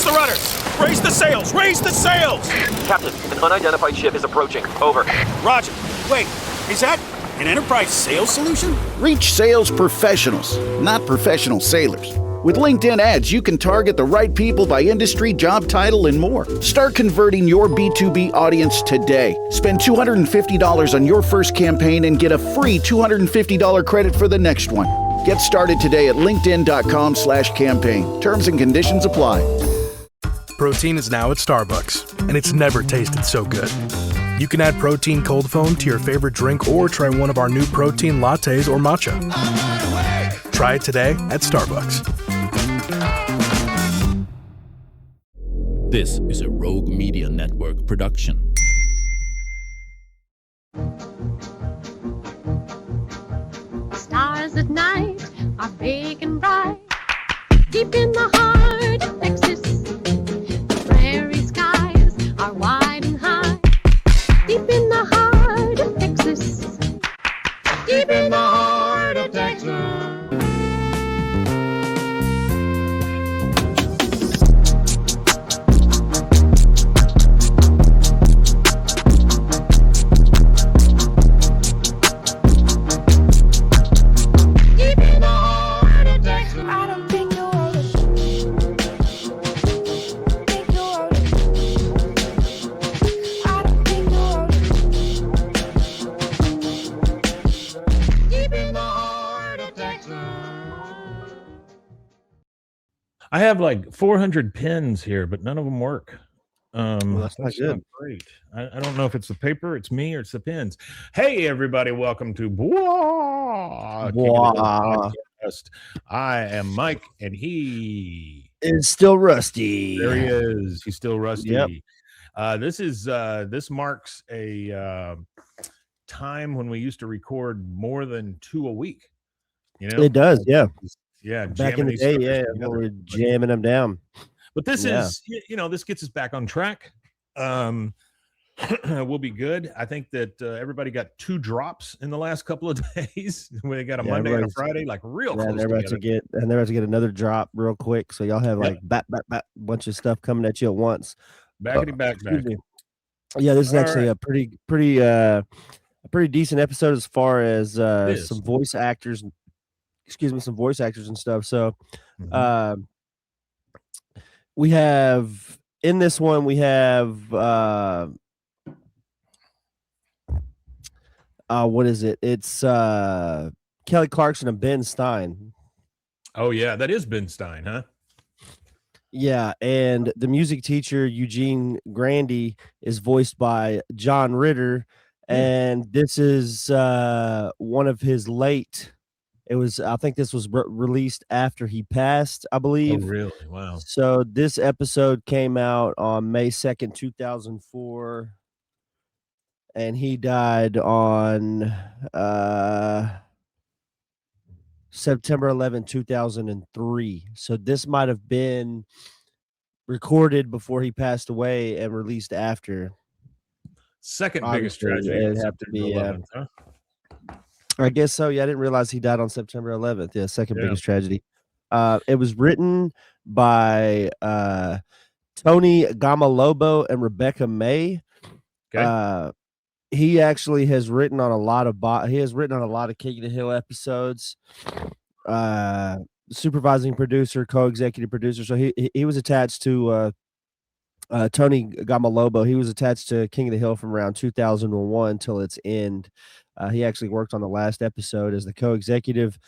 Brace the rudders! Raise the sails! Raise the sails! Captain, an unidentified ship is approaching. Over. Roger. Wait, is that an Enterprise sales solution? Reach sales professionals, not professional sailors. With LinkedIn ads, you can target the right people by industry, job title, and more. Start converting your B2B audience today. Spend $250 on your first campaign and get a free $250 credit for the next one. Get started today at linkedin.com/campaign. Terms and conditions apply. Protein is now at Starbucks, and it's never tasted so good. You can add protein cold foam to your favorite drink or try one of our new protein lattes or matcha. Try it today at Starbucks. This is a Rogue Media Network production. Stars at night are big and bright. Deep in the heart of Texas, the prairie skies are wide and high. Deep in the heart of Texas, deep in the heart of Texas. I have like 400 pins here, but none of them work. That's not good. Not great. I don't know if it's the paper, it's me, or it's the pins. Hey, everybody, welcome to Bwah Podcast. I am Mike, and he is still rusty. There he is. He's still rusty. Yep. This marks a time when we used to record more than 2 a week. You know, it does. Yeah. Yeah, back in the day, we're jamming them down. But this is, this gets us back on track. We'll be good. I think that everybody got 2 drops in the last couple of days. When they got a Monday and a Friday, like real close. They're about to get another drop real quick. So y'all have like back bunch of stuff coming at you at once. Backity back. Yeah, this is actually a pretty decent episode as far as some voice actors. Some voice actors and stuff. So we have in this one, we have what is it? It's Kelly Clarkson and Ben Stein. Oh yeah, that is Ben Stein, huh? Yeah, and the music teacher Eugene Grandy is voiced by John Ritter, and this is one of his late. I think this was released after he passed, I believe. Oh, really? Wow. So this episode came out on May 2nd, 2004. And he died on September 11, 2003. So this might have been recorded before he passed away and released after. Second biggest tragedy. It'd have to be, 11th, huh? I guess so. Yeah, I didn't realize he died on September 11th. Yeah, second biggest tragedy. It was written by Tony Gomolobo and Rebecca May. Okay. He actually has written on a lot of King of the Hill episodes. Supervising producer, co-executive producer. So he was attached to Tony Gomolobo. He was attached to King of the Hill from around 2001 till its end. He actually worked on the last episode as the co-executive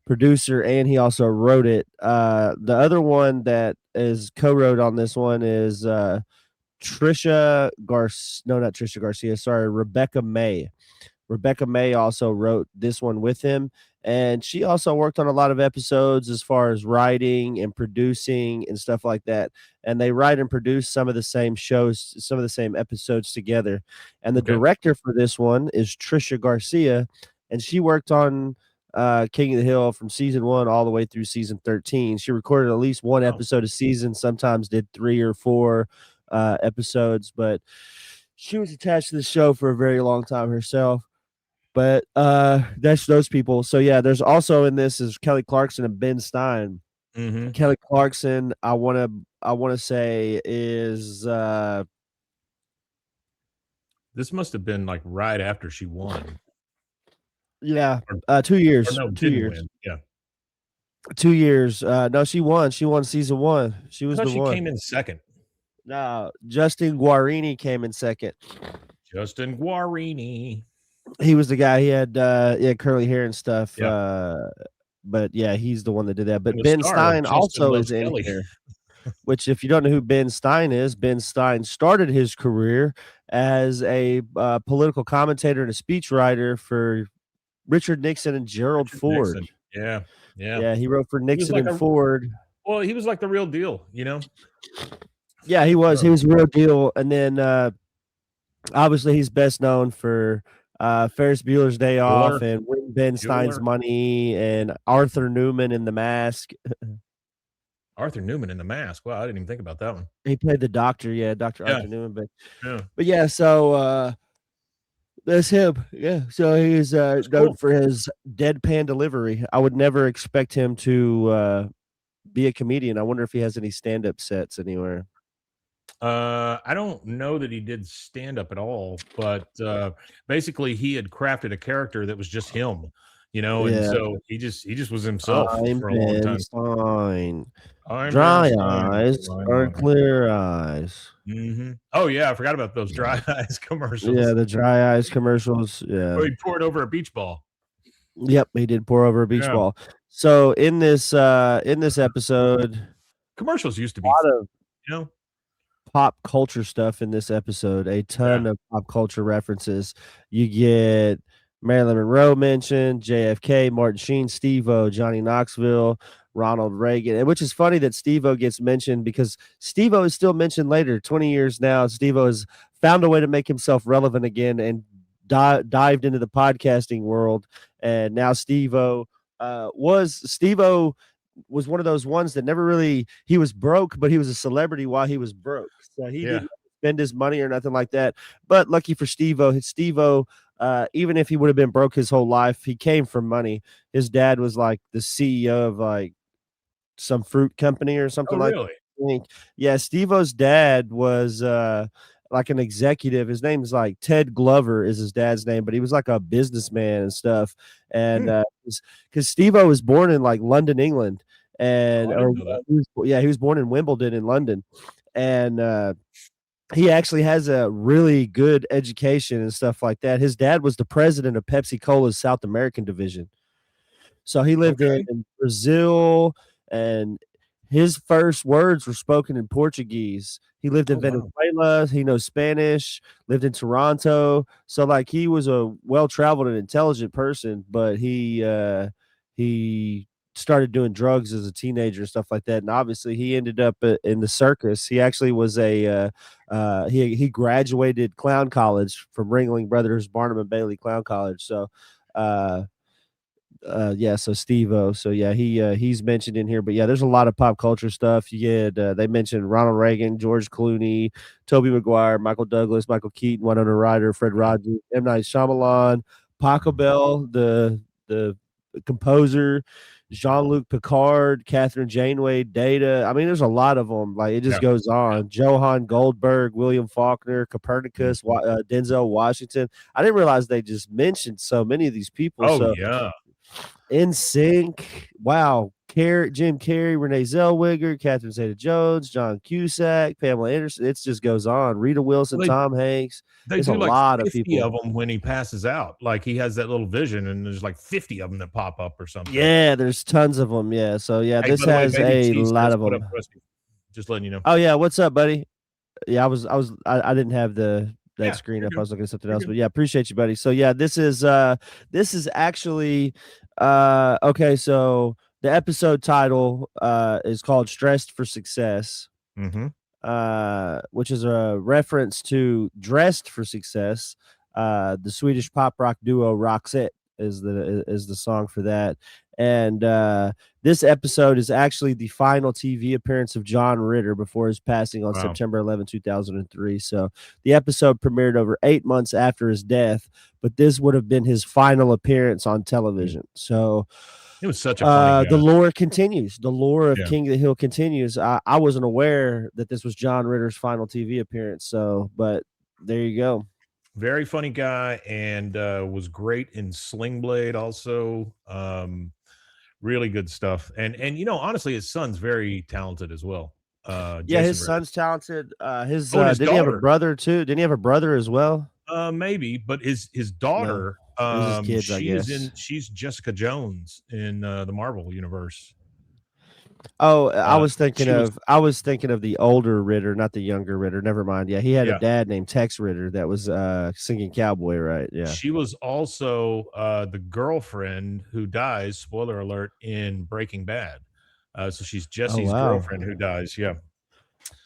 producer, and he also wrote it. The other one that is co-wrote on this one is Rebecca May. Rebecca May also wrote this one with him, and she also worked on a lot of episodes as far as writing and producing and stuff like that. And they write and produce some of the same shows, some of the same episodes together. And the director for this one is Trisha Garcia, and she worked on King of the Hill from season 1 all the way through season 13. She recorded at least one episode a season, sometimes did 3 or 4 episodes, but she was attached to the show for a very long time herself. But that's those people. So yeah, there's also in this is Kelly Clarkson and Ben Stein. Mm-hmm. Kelly Clarkson, I wanna say is This must have been like right after she won. 2 years. Or no, 2 didn't years. win. Yeah. 2 years. No, she won. She won season 1. She I was thought the she one. came in second. No, Justin Guarini came in second. Justin Guarini. He was the guy. He had curly hair and stuff. Yeah. But yeah, he's the one that did that. But And the Ben star, Stein Justin also Loves is in Kelly. here. Which, if you don't know who Ben Stein is, Ben Stein started his career as a political commentator and a speechwriter for Richard Nixon and Gerald Ford. Nixon. Yeah. Yeah, he wrote for Nixon like and Ford. Well, he was like the real deal, you know? Yeah, he was. He was a real deal. And then obviously he's best known for Ferris Bueller's Day Off and When Ben Stein's Money and Arthur Newman in The Mask. Arthur Newman in The Mask. Wow, I didn't even think about that one. He played the doctor, Dr. Arthur Newman. But Yeah. So that's him. Yeah. So he's known cool. for his deadpan delivery. I would never expect him to be a comedian. I wonder if he has any stand-up sets anywhere. I don't know that he did stand up at all, but basically he had crafted a character that was just him, you know, and so he just was himself for a long time. Stein. I'm Dry Ben Stein. eyes or clear eyes. Mm-hmm. Oh yeah, I forgot about those dry eyes commercials. Yeah, the dry eyes commercials. Yeah. Where he poured over a beach ball. Yep, he did pour over a beach ball. So in this episode, commercials used to be a lot of pop culture stuff in this episode. A ton of pop culture references. You get Marilyn Monroe mentioned, JFK, Martin Sheen, Steve-O, Johnny Knoxville, Ronald Reagan, which is funny that Steve-O gets mentioned because Steve-O is still mentioned later. 20 years now, Steve-O has found a way to make himself relevant again and dived into the podcasting world. And now Steve-O was one of those ones that never really, he was broke, but he was a celebrity while he was broke. So he didn't spend his money or nothing like that. But lucky for Steve-O, even if he would have been broke his whole life, he came from money. His dad was like the CEO of like some fruit company or something really? Yeah, Steve-O's dad was like an executive. His name's like Ted Glover is his dad's name, but he was like a businessman and stuff. And because Steve-O was born in like London, England, and he was born in Wimbledon in London, and he actually has a really good education and stuff like that. His dad was the president of Pepsi Cola's South American division, so he lived in Brazil, and his first words were spoken in Portuguese. He lived in Venezuela. He knows Spanish, lived in Toronto. So like he was a well-traveled and intelligent person, but he started doing drugs as a teenager and stuff like that. And obviously he ended up in the circus. He actually was he graduated clown college from Ringling Brothers Barnum and Bailey Clown College. So so Steve-O. So yeah, he's mentioned in here, but yeah, there's a lot of pop culture stuff. You get they mentioned Ronald Reagan, George Clooney, Tobey Maguire, Michael Douglas, Michael Keaton, Winona Ryder, Fred Rogers, M. Night Shyamalan, Pachelbel, the composer, Jean-Luc Picard, Catherine Janeway, Data. I mean, there's a lot of them. Like it just goes on. Johann Goldberg, William Faulkner, Copernicus, Denzel Washington. I didn't realize they just mentioned so many of these people. NSYNC, wow, Jim Carrey, Renee Zellweger, Catherine Zeta-Jones, John Cusack, Pamela Anderson. It just goes on. Rita Wilson, Tom Hanks. There's a lot of people of them when he passes out. Like he has that little vision, and there's like 50 of them that pop up or something. Yeah, there's tons of them. Yeah, so yeah, this has a lot of them. Just letting you know. Oh yeah, what's up, buddy? Yeah, I didn't have that screen up. I was looking at something else, but yeah, appreciate you, buddy. So yeah, this is actually okay. So the episode title is called "Stressed for Success," which is a reference to "Dressed for Success." The Swedish pop rock duo Roxette is the song for that. And this episode is actually the final TV appearance of John Ritter before his passing on September 11, 2003. So the episode premiered over 8 months after his death, but this would have been his final appearance on television. So It was such a funny guy. The lore continues. The lore of Yeah. King of the Hill continues. I wasn't aware that this was John Ritter's final TV appearance. So, but there you go. Very funny guy, and was great in Sling Blade also. Really good stuff. And honestly, his son's very talented as well. Yeah, Jason his Ritter. son's talented. His his did he have a daughter. brother too? Didn't he have a brother as well? Maybe, but his daughter, It was his kids, I guess. she's Jessica Jones in the Marvel universe. Oh, I was thinking she was- of the older Ritter, not the younger Ritter. Never mind. Yeah, he had Yeah. a dad named Tex Ritter that was singing cowboy, right? Yeah. She was also the girlfriend who dies, spoiler alert, in Breaking Bad. So she's Jesse's wow. girlfriend who dies. Yeah.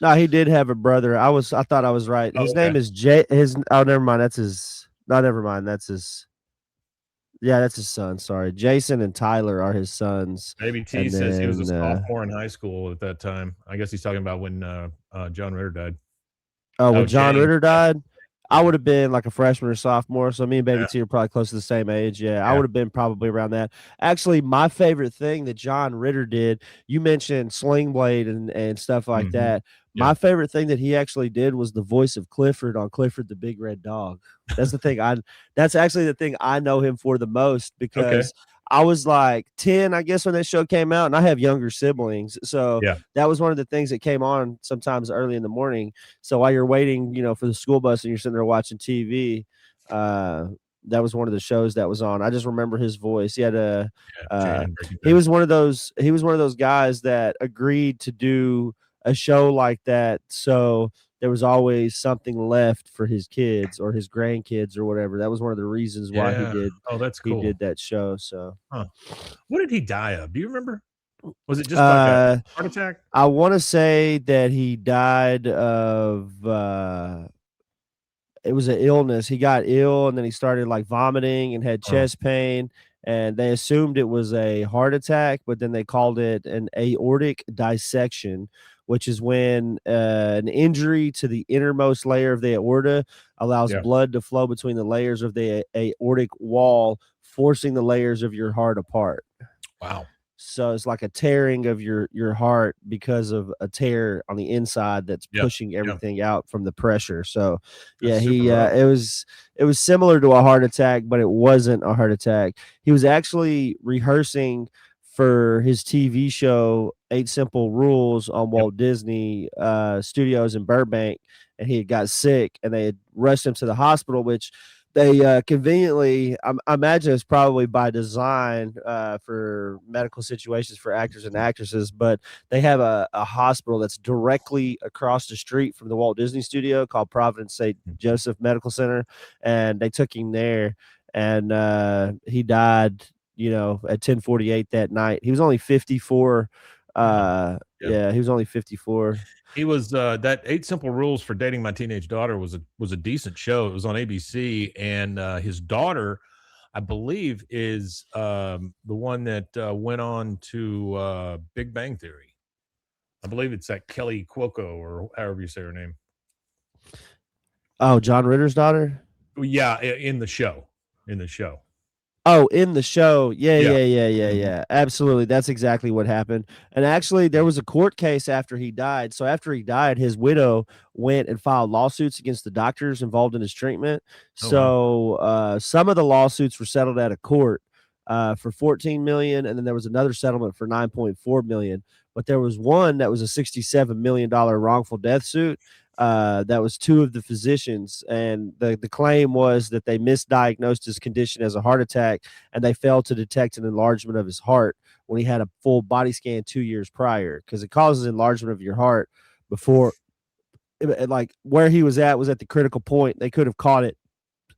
No, he did have a brother. I thought I was right. His name is never mind. That's his. No, never mind. That's his. Yeah, that's his son. Sorry, Jason and Tyler are his sons. Maybe T And says he was a then, sophomore in high school at that time. I guess he's talking about when John Ritter died. Oh, when John James. Ritter died, I would have been like a freshman or sophomore. So me and Baby Yeah. T are probably close to the same age. Yeah, I Yeah. would have been probably around that. Actually, my favorite thing that John Ritter did, you mentioned Sling Blade and stuff like Mhm. that. Yeah. My favorite thing that he actually did was the voice of Clifford on Clifford the Big Red Dog. That's the thing. That's actually the thing I know him for the most because I was like 10, I guess, when that show came out, and I have younger siblings. So Yeah. that was one of the things that came on sometimes early in the morning. So while you're waiting, for the school bus and you're sitting there watching TV, that was one of the shows that was on. I just remember his voice. He had he was one of those guys that agreed to do a show like that. So there was always something left for his kids or his grandkids or whatever. That was one of the reasons why Yeah. he did Oh, that's cool. he did that show. So What did he die of? Do you remember? Was it just like a heart attack? I want to say that he died of it was an illness. He got ill and then he started like vomiting and had chest pain, and they assumed it was a heart attack, but then they called it an aortic dissection, which is when an injury to the innermost layer of the aorta allows blood to flow between the layers of the aortic wall, forcing the layers of your heart apart. Wow. So it's like a tearing of your heart because of a tear on the inside that's pushing everything out from the pressure. So That's it was similar to a heart attack, but it wasn't a heart attack. He was actually rehearsing for his TV show 8 Simple Rules on Walt Disney Studios in Burbank, and he had got sick and they had rushed him to the hospital, which they conveniently, I imagine it's probably by design for medical situations for actors and actresses, but they have a hospital that's directly across the street from the Walt Disney Studio called Providence St. Joseph Medical Center, and they took him there, and he died, at 10:48 that night. He was only 54. He was only 54. He was that 8 Simple Rules for Dating My Teenage Daughter was a decent show. It was on ABC, and his daughter, I believe, is the one that went on to Big Bang Theory. I believe it's that Kelly Cuoco, or however you say her name. Oh, John Ritter's daughter? Yeah, in the show. Oh, in the show. Yeah. Absolutely. That's exactly what happened. And actually, there was a court case after he died. So after he died, his widow went and filed lawsuits against the doctors involved in his treatment. Some of the lawsuits were settled out of court for $14 million, and then there was another settlement for $9.4 million. But there was one that was a $67 million wrongful death suit. That was 2 of the physicians, and the claim was that they misdiagnosed his condition as a heart attack, and they failed to detect an enlargement of his heart when he had a full body scan 2 years prior, because it causes enlargement of your heart before, like where he was at the critical point. They could have caught it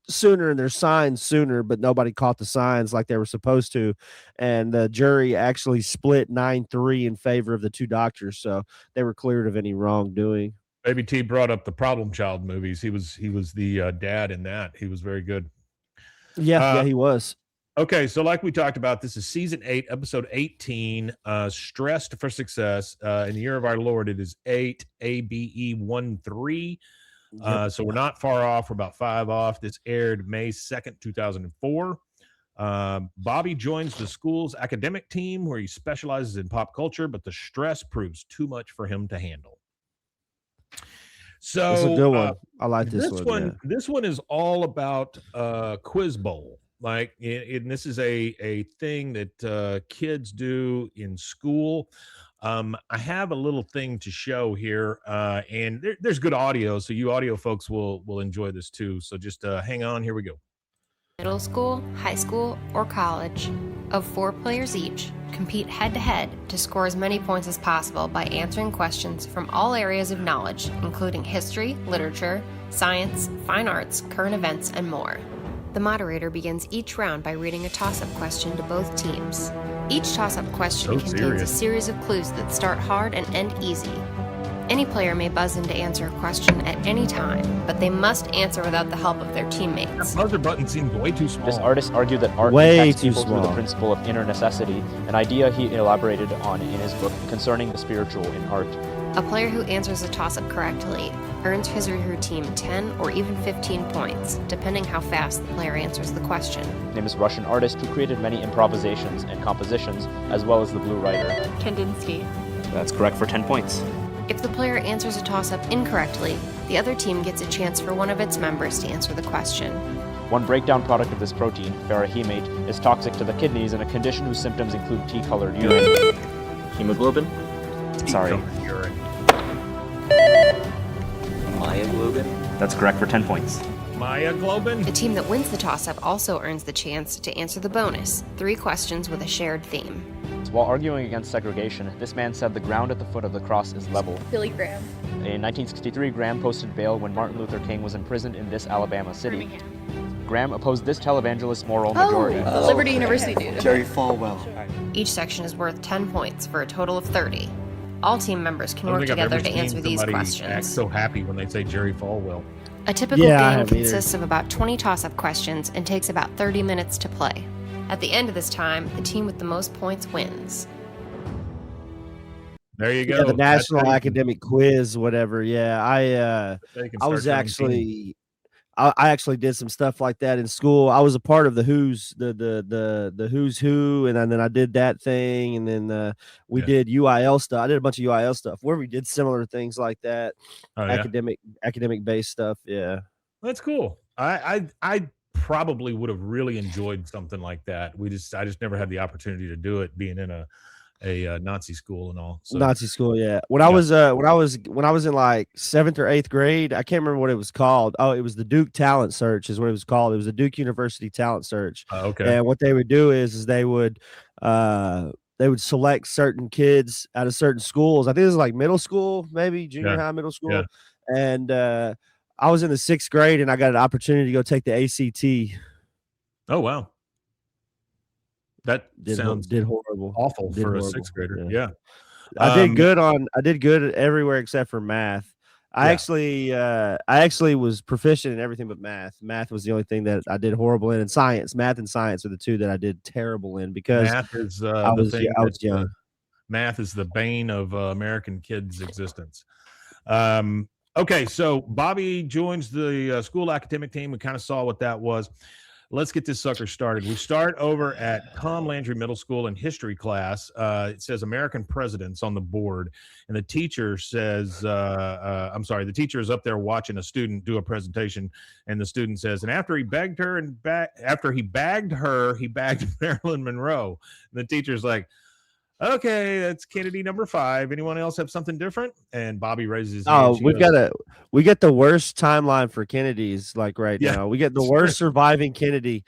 sooner, and there's signs sooner, but nobody caught the signs like they were supposed to, and the jury actually split 9-3 in favor of the 2 doctors, so they were cleared of any wrongdoing. Baby T brought up the Problem Child movies. He was the dad in that. He was very good. Yeah, he was. Okay, so like we talked about, this is season 8, episode 18. Stressed for Success. In the year of our Lord, it is 8 ABE13. So we're not far off. We're about 5 off. This aired May 2nd, 2004. Bobby joins the school's academic team where he specializes in pop culture, but the stress proves too much for him to handle. So it's a good one. I like this one. Yeah. This one is all about Quiz Bowl. Like, and this is a thing that kids do in school. I have a little thing to show here, and there's good audio, so you audio folks will enjoy this too. So just hang on. Here we go. Middle school, high school, or college, of 4 players each, compete head-to-head to score as many points as possible by answering questions from all areas of knowledge, including history, literature, science, fine arts, current events, and more. The moderator begins each round by reading a toss-up question to both teams. Each toss-up question contains a series of clues that start hard and end easy. Any player may buzz in to answer a question at any time, but they must answer without the help of their teammates. That buzzer button seems way too small. This artist argued that art impacts people through the principle of inner necessity, an idea he elaborated on in his book Concerning the Spiritual in Art. A player who answers a toss-up correctly earns his or her team 10 or even 15 points, depending how fast the player answers the question. Famous Russian artist who created many improvisations and compositions, as well as the Blue Rider. Kandinsky. That's correct for 10 points. If the player answers a toss-up incorrectly, the other team gets a chance for one of its members to answer the question. One breakdown product of this protein, ferrohemate, is toxic to the kidneys in a condition whose symptoms include tea-colored urine. Hemoglobin? Sorry. Urine. Myoglobin? That's correct for 10 points. Myoglobin? The team that wins the toss-up also earns the chance to answer the bonus, 3 questions with a shared theme. While arguing against segregation, this man said the ground at the foot of the cross is level. Billy Graham. In 1963, Graham posted bail when Martin Luther King was imprisoned in this Alabama city. Graham opposed this televangelist moral majority. Liberty University dude. Jerry Falwell. Each section is worth 10 points for a total of 30. All team members can work together to answer these questions. Act so happy when they say Jerry Falwell. A typical game consists of about 20 toss-up questions and takes about 30 minutes to play. At the end of this time, the team with the most points wins. There you go. Yeah, the National Academic Quiz, whatever. Yeah, I actually did some stuff like that in school. I was a part of the Who's the Who's Who, and then I did that thing, and then we did UIL stuff. I did a bunch of UIL stuff where we did similar things like that, academic based stuff. Yeah, that's cool. I probably would have really enjoyed something like that. I just never had the opportunity to do it, being in a Nazi school and all. So, Nazi school, yeah. When I was in like 7th or 8th grade, I can't remember what it was called. Oh, it was the Duke Talent Search, is what it was called. It was the Duke University Talent Search. Okay. And what they would do is they would select certain kids out of certain schools. I think it was like middle school, maybe junior high, middle school. Yeah. And I was in the 6th grade, and I got an opportunity to go take the ACT. Oh wow. That did horrible. Awful for a 6th grader. Yeah. I did good everywhere except for math. I actually was proficient in everything but math. Math was the only thing that I did horrible in, and science. Math and science are the two that I did terrible in because math is I was young. Math is the bane of American kids' existence. Okay, so Bobby joins the school academic team. We kind of saw what that was. Let's get this sucker started. We start over at Tom Landry Middle School in history class. It says American presidents on the board, and the teacher says, the teacher is up there watching a student do a presentation, and the student says, and after he bagged her after he bagged her, he bagged Marilyn Monroe. And the teacher's like, okay, that's Kennedy number 5. Anyone else have something different? And Bobby raises his hand. We get the worst timeline for Kennedys now. We get the worst surviving Kennedy.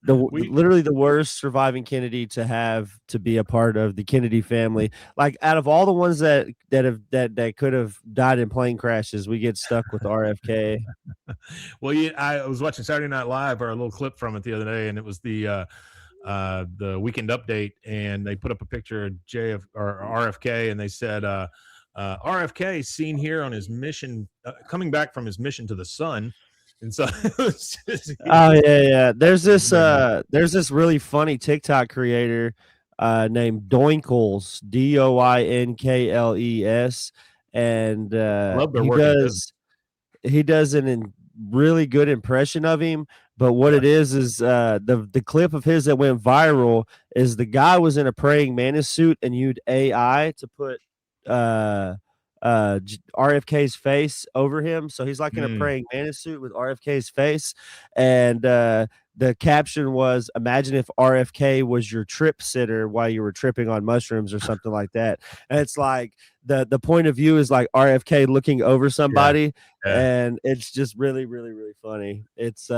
Literally the worst surviving Kennedy to be a part of the Kennedy family. Like out of all the ones that could have died in plane crashes, we get stuck with RFK. Well, I was watching Saturday Night Live, or a little clip from it the other day, and it was the Weekend Update, and they put up a picture of RFK, and they said RFK seen here on his mission, coming back from his mission to the sun. And so there's this really funny TikTok creator named Doinkles, Doinkles, and he does a really good impression of him, But what it is the clip of his that went viral is the guy was in a praying mantis suit and used AI to put RFK's face over him, so he's like in a praying mantis suit with RFK's face, and the caption was, imagine if RFK was your trip sitter while you were tripping on mushrooms or something like that. And it's like the point of view is like RFK looking over somebody, and it's just really, really, really funny. It's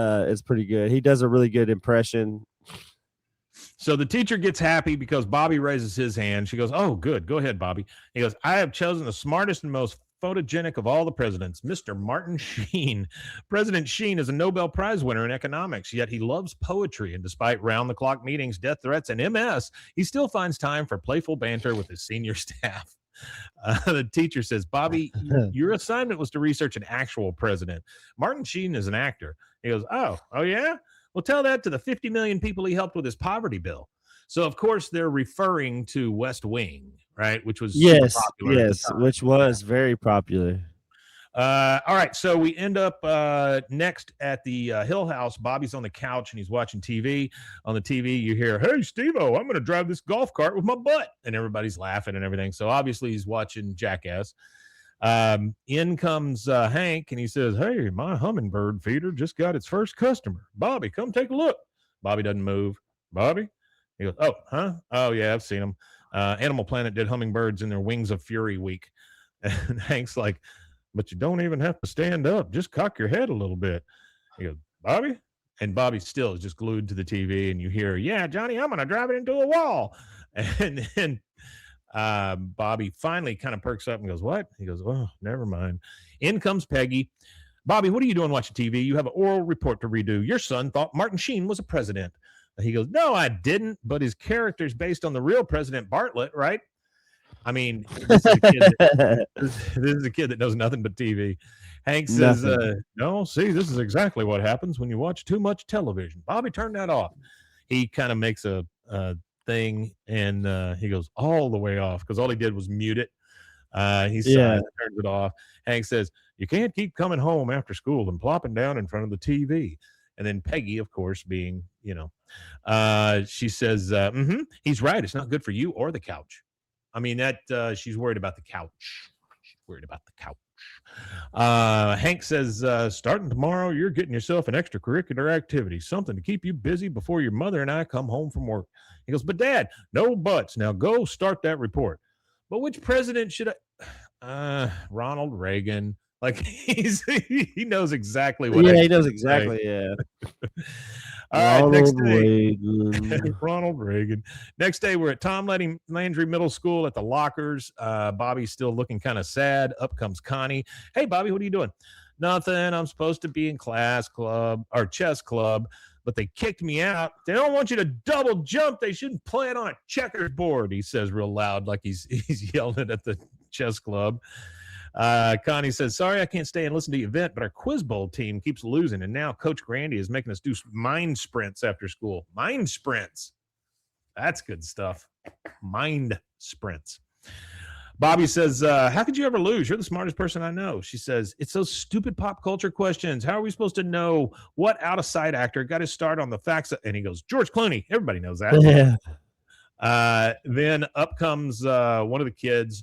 pretty good. He does a really good impression. So the teacher gets happy because Bobby raises his hand. She goes, "Oh, good. Go ahead, Bobby." He goes, "I have chosen the smartest and most photogenic of all the presidents, Mr. Martin Sheen. President Sheen is a Nobel Prize winner in economics, yet he loves poetry. And despite round-the-clock meetings, death threats, and MS, he still finds time for playful banter with his senior staff." The teacher says, "Bobby, your assignment was to research an actual president. Martin Sheen is an actor." He goes, "Oh, yeah? Well, tell that to the 50 million people he helped with his poverty bill." So, of course, they're referring to West Wing, right? Which was super popular which was very popular. All right, so we end up next at the Hill House. Bobby's on the couch and he's watching TV. On the TV, you hear, "Hey, Steve-O, I'm going to drive this golf cart with my butt." And everybody's laughing and everything. So obviously he's watching Jackass. In comes Hank, and he says, "Hey, my hummingbird feeder just got its first customer. Bobby, come take a look." Bobby doesn't move. "Bobby?" He goes, "Oh, huh? Oh, yeah, I've seen them. Animal Planet did hummingbirds in their Wings of Fury week." And Hank's like, "But you don't even have to stand up. Just cock your head a little bit." He goes, "Bobby?" And Bobby still is just glued to the TV, and you hear, "Yeah, Johnny, I'm going to drive it into a wall." And then Bobby finally kind of perks up and goes, "What?" He goes, "Oh, never mind." In comes Peggy. "Bobby, what are you doing watching TV? You have an oral report to redo. Your son thought Martin Sheen was a president." He goes, "No, I didn't, but his character's based on the real President Bartlett, right?" I mean, this is a kid that knows nothing but TV. Hank says, "No, see, this is exactly what happens when you watch too much television. Bobby, turn that off." He kind of makes a thing, and he goes all the way off because all he did was mute it. He turns it off. Hank says, "You can't keep coming home after school and plopping down in front of the TV." And then Peggy, of course, being, she says, "He's right. It's not good for you or the couch." I mean, that she's worried about the couch. She's worried about the couch. Hank says, "Starting tomorrow, you're getting yourself an extracurricular activity, something to keep you busy before your mother and I come home from work." He goes, "But Dad, no buts. Now go start that report." "But which president should I?" Ronald Reagan. Like he knows exactly what. Yeah, he knows exactly. Yeah. All right, next day, Ronald Reagan. Next day, we're at Tom Landry Middle School at the lockers. Bobby's still looking kind of sad. Up comes Connie. "Hey, Bobby, what are you doing?" "Nothing. I'm supposed to be in chess club, but they kicked me out. They don't want you to double jump. They shouldn't play it on a checkerboard," he says real loud, like he's yelling it at the chess club. Connie says, "Sorry, I can't stay and listen to the event, but our Quiz Bowl team keeps losing, and now Coach Grandy is making us do mind sprints after school." Mind sprints. That's good stuff. Mind sprints. Bobby says, "How could you ever lose? You're the smartest person I know." She says, "It's those stupid pop culture questions. How are we supposed to know what out-of-sight actor got his start on the facts?" And he goes, "George Clooney." Everybody knows that. Yeah. Then up comes one of the kids,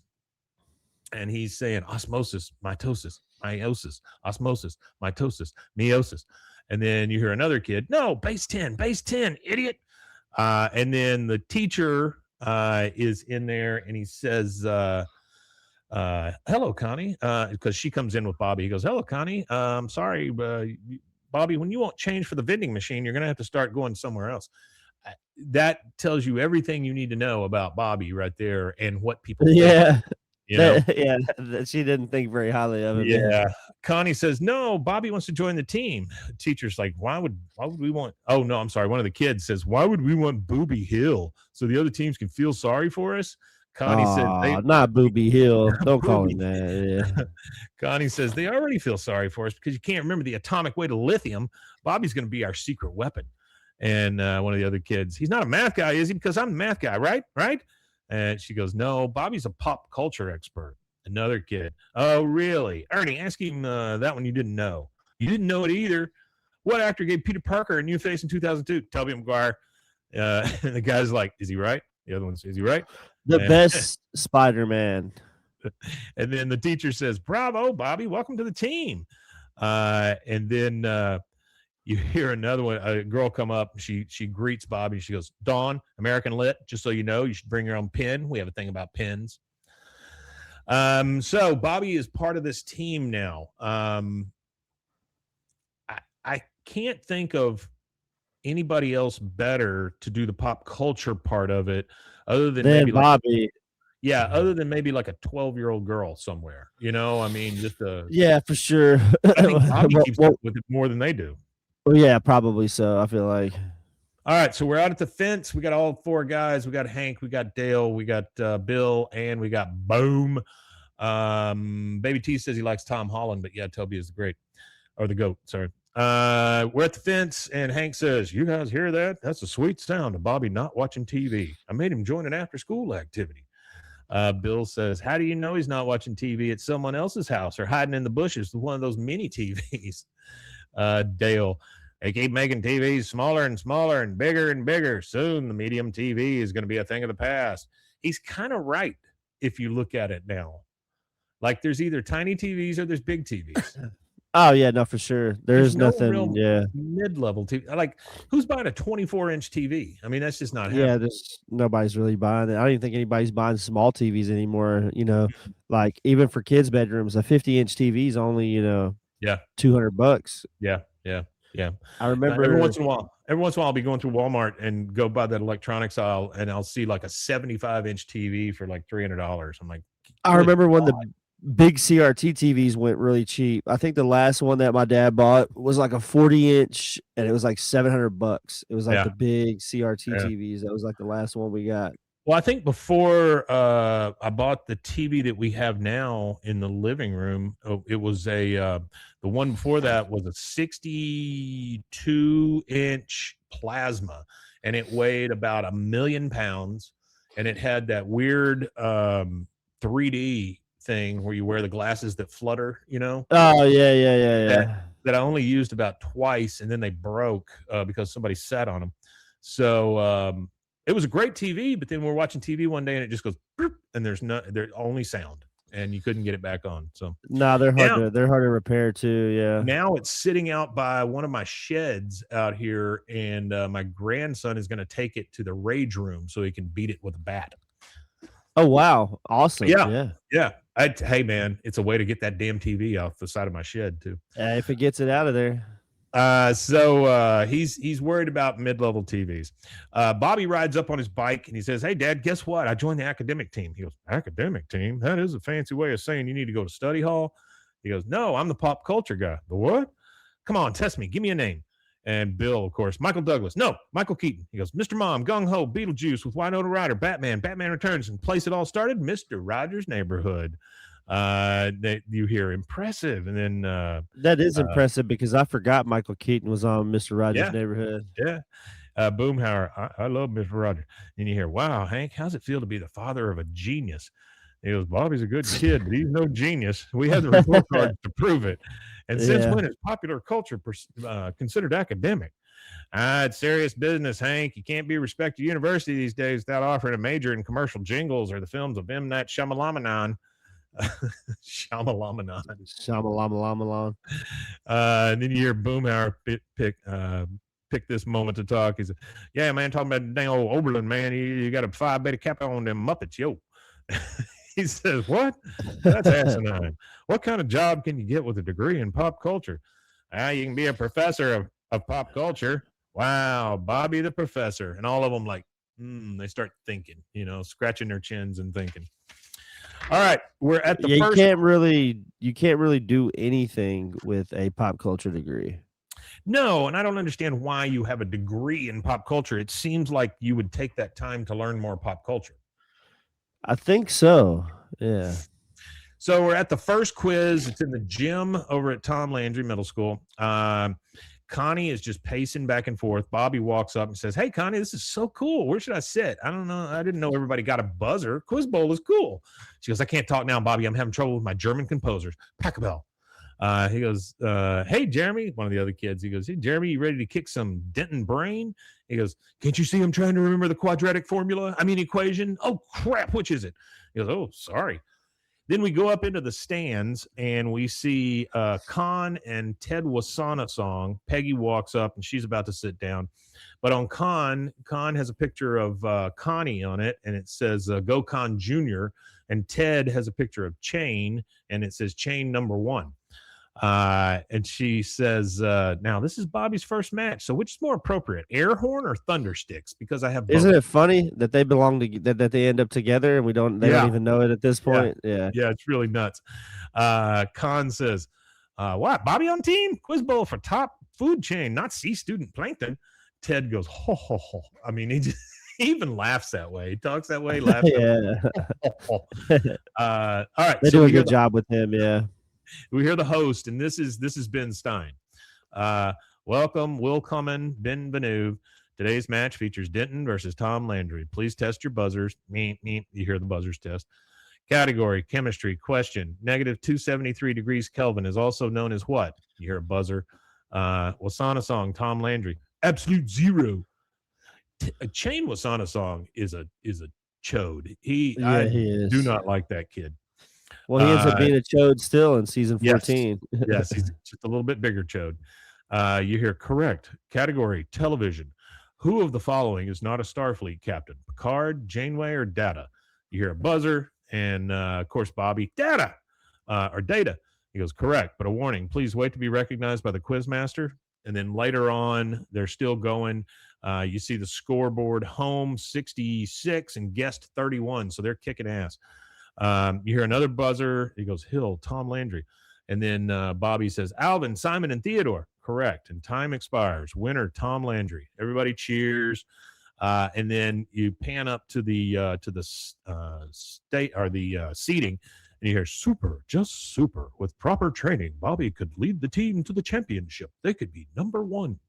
and he's saying osmosis, mitosis, meiosis, osmosis, mitosis, meiosis. And then you hear another kid, "No, base 10, idiot." And then the teacher is in there, and he says, "Hello, Connie," because she comes in with Bobby. He goes, "Hello, Connie. I'm sorry, Bobby, when you won't change for the vending machine, you're going to have to start going somewhere else." That tells you everything you need to know about Bobby right there and what people think. She didn't think very highly of him. Yeah. Connie says, "No, Bobby wants to join the team." The teacher's like, why would we want? Oh, no, I'm sorry. One of the kids says, "Why would we want Booby Hill so the other teams can feel sorry for us?" Connie said, "Not Booby Hill. Don't call him that." Yeah. Connie says, "They already feel sorry for us because you can't remember the atomic weight of lithium. Bobby's going to be our secret weapon." And one of the other kids, "He's not a math guy, is he? Because I'm a math guy, right? Right?" And she goes, "No, Bobby's a pop culture expert." Another kid, "Oh, really? Ernie, ask him that one you didn't know." "You didn't know it either." What actor gave Peter Parker a new face in 2002? Tobey Maguire. And the guy's like, is he right? The other one's, is he right? The best Spider-Man. And then the teacher says, bravo, Bobby, welcome to the team. And then you hear another one, a girl come up, she greets Bobby. She goes, Dawn, American Lit, just so you know, you should bring your own pen. We have a thing about pens. So Bobby is part of this team now. I can't think of anybody else better to do the pop culture part of it other than maybe Bobby. Other than maybe like a 12-year-old girl somewhere, I mean, just for sure. I think Bobby keeps up with it more than they do. Well, yeah, probably so. I feel like. All right, so we're out at the fence. We got all 4 guys. We got Hank, we got Dale, we got Bill, and we got Boom. Baby T says he likes Tom Holland, but yeah, Toby is the GOAT. Sorry. We're at the fence, and Hank says, you guys hear that? That's a sweet sound of Bobby not watching TV. I made him join an after-school activity. Bill says, how do you know he's not watching TV at someone else's house or hiding in the bushes with one of those mini TVs? Dale, they keep making TVs smaller and smaller and bigger. Soon the medium TV is going to be a thing of the past. He's kind of right if you look at it now. Like there's either tiny TVs or there's big TVs. Oh, yeah, no, for sure. There's nothing, mid-level TV. Like, who's buying a 24-inch TV? I mean, that's just not happening. Yeah, nobody's really buying it. I don't even think anybody's buying small TVs anymore, like even for kids' bedrooms, a 50-inch TV is only, $200. Yeah. I remember every once in a while I'll be going through Walmart and go by that electronics aisle, and I'll see like a 75-inch TV for like $300. I'm like, I remember when the big CRT TVs went really cheap. I think the last one that my dad bought was like a 40-inch, and it was like $700. It was like the big CRT TVs. That was like the last one we got. Well, I think before I bought the TV that we have now in the living room, it was the one before that was a 62-inch plasma, and it weighed about 1 million pounds, and it had that weird 3D thing where you wear the glasses that flutter, Oh, yeah. That I only used about twice, and then they broke because somebody sat on them. So it was a great TV, but then we're watching TV one day and it just goes, and there's only sound, and you couldn't get it back on. So no, they're hard to repair too. Yeah. Now it's sitting out by one of my sheds out here, and my grandson is going to take it to the rage room so he can beat it with a bat. Oh wow, awesome! Yeah. Hey man, it's a way to get that damn TV off the side of my shed too. If it gets it out of there. So he's worried about mid-level TVs. Bobby rides up on his bike and he says, hey Dad, guess what? I joined the academic team. He goes, academic team? That is a fancy way of saying you need to go to study hall. He goes, no, I'm the pop culture guy. The what? Come on, test me. Give me a name. And Bill, of course, Michael Douglas. No, Michael Keaton. He goes, Mr. Mom, Gung Ho, Beetlejuice with Winona Ryder, Batman Returns, and place it all started, Mr. Rogers' Neighborhood. That you hear impressive, and then that is impressive because I forgot Michael Keaton was on Mr. Rogers' Neighborhood. Yeah. Boomhauer, I love Mr. Rogers. And you hear, wow, Hank, how's it feel to be the father of a genius? He goes, Bobby's a good kid, but he's no genius. We have the report cards to prove it. And since when is popular culture considered academic? It's serious business, Hank. You can't be a respected university these days without offering a major in commercial jingles or the films of M. Night Shyamalan. Shyamalan. And then you hear Boomhauer pick this moment to talk. He said, yeah, man, talking about dang old Oberlin, man. You got a Phi Beta Kappa on them Muppets, yo. He says, what? That's asinine. What kind of job can you get with a degree in pop culture? You can be a professor of pop culture. Wow, Bobby the professor. And all of them like, they start thinking, scratching their chins and thinking. All right, we're at the first. You can't really do anything with a pop culture degree. No, and I don't understand why you have a degree in pop culture. It seems like you would take that time to learn more pop culture. I think so. Yeah. So we're at the first quiz. It's in the gym over at Tom Landry Middle School. Connie is just pacing back and forth. Bobby walks up and says, hey, Connie, this is so cool. Where should I sit? I don't know. I didn't know everybody got a buzzer. Quiz Bowl is cool. She goes, I can't talk now, Bobby. I'm having trouble with my German composers. Pack a bell. He goes, hey, Jeremy, one of the other kids. He goes, hey, Jeremy, you ready to kick some Denton brain? He goes, can't you see I'm trying to remember the quadratic equation? Oh, crap, which is it? He goes, oh, sorry. Then we go up into the stands and we see Khan and Ted Wasana song. Peggy walks up and she's about to sit down. But on Khan has a picture of Connie on it, and it says Go Khan Jr., and Ted has a picture of Chain, and it says Chain number 1. And she says, now this is Bobby's first match, so which is more appropriate, air horn or thunder sticks? Because I have both. Isn't it funny that they belong to that they end up together and they don't even know it at this point? Yeah, it's really nuts. Khan says, what, Bobby on team? Quiz Bowl for top food chain, not sea student plankton. Ted goes, ho, ho, ho. I mean, he even laughs that way. He talks that way, laughs. All right. They do a good job with him. Yeah. We hear the host, and this is Ben Stein. Welcome, willkommen, bienvenue. Today's match features Denton versus Tom Landry. Please test your buzzers. Meep, meep. You hear the buzzers test. Category, chemistry. Question, negative 273 degrees Kelvin is also known as what? You hear a buzzer. Wasana song, Tom Landry. Absolute zero. A Chain Wasana song is a chode. He is. Do not like that kid. Well, he ends up being a chode still in season 14. Yes, he's just a little bit bigger chode. You hear correct. Category, television. Who of the following is not a Starfleet captain? Picard, Janeway, or Data? You hear a buzzer, and of course, Bobby, Data, or Data. He goes, correct, but a warning. Please wait to be recognized by the quizmaster. And then later on, they're still going. You see the scoreboard, home 66 and guest 31. So they're kicking ass. You hear another buzzer. He goes, Hill, Tom Landry. And then Bobby says, Alvin, Simon, and Theodore. Correct. And time expires. Winner, Tom Landry. Everybody cheers. And then you pan up to the state or the seating, and you hear super, just super. With proper training, Bobby could lead the team to the championship. They could be number 1.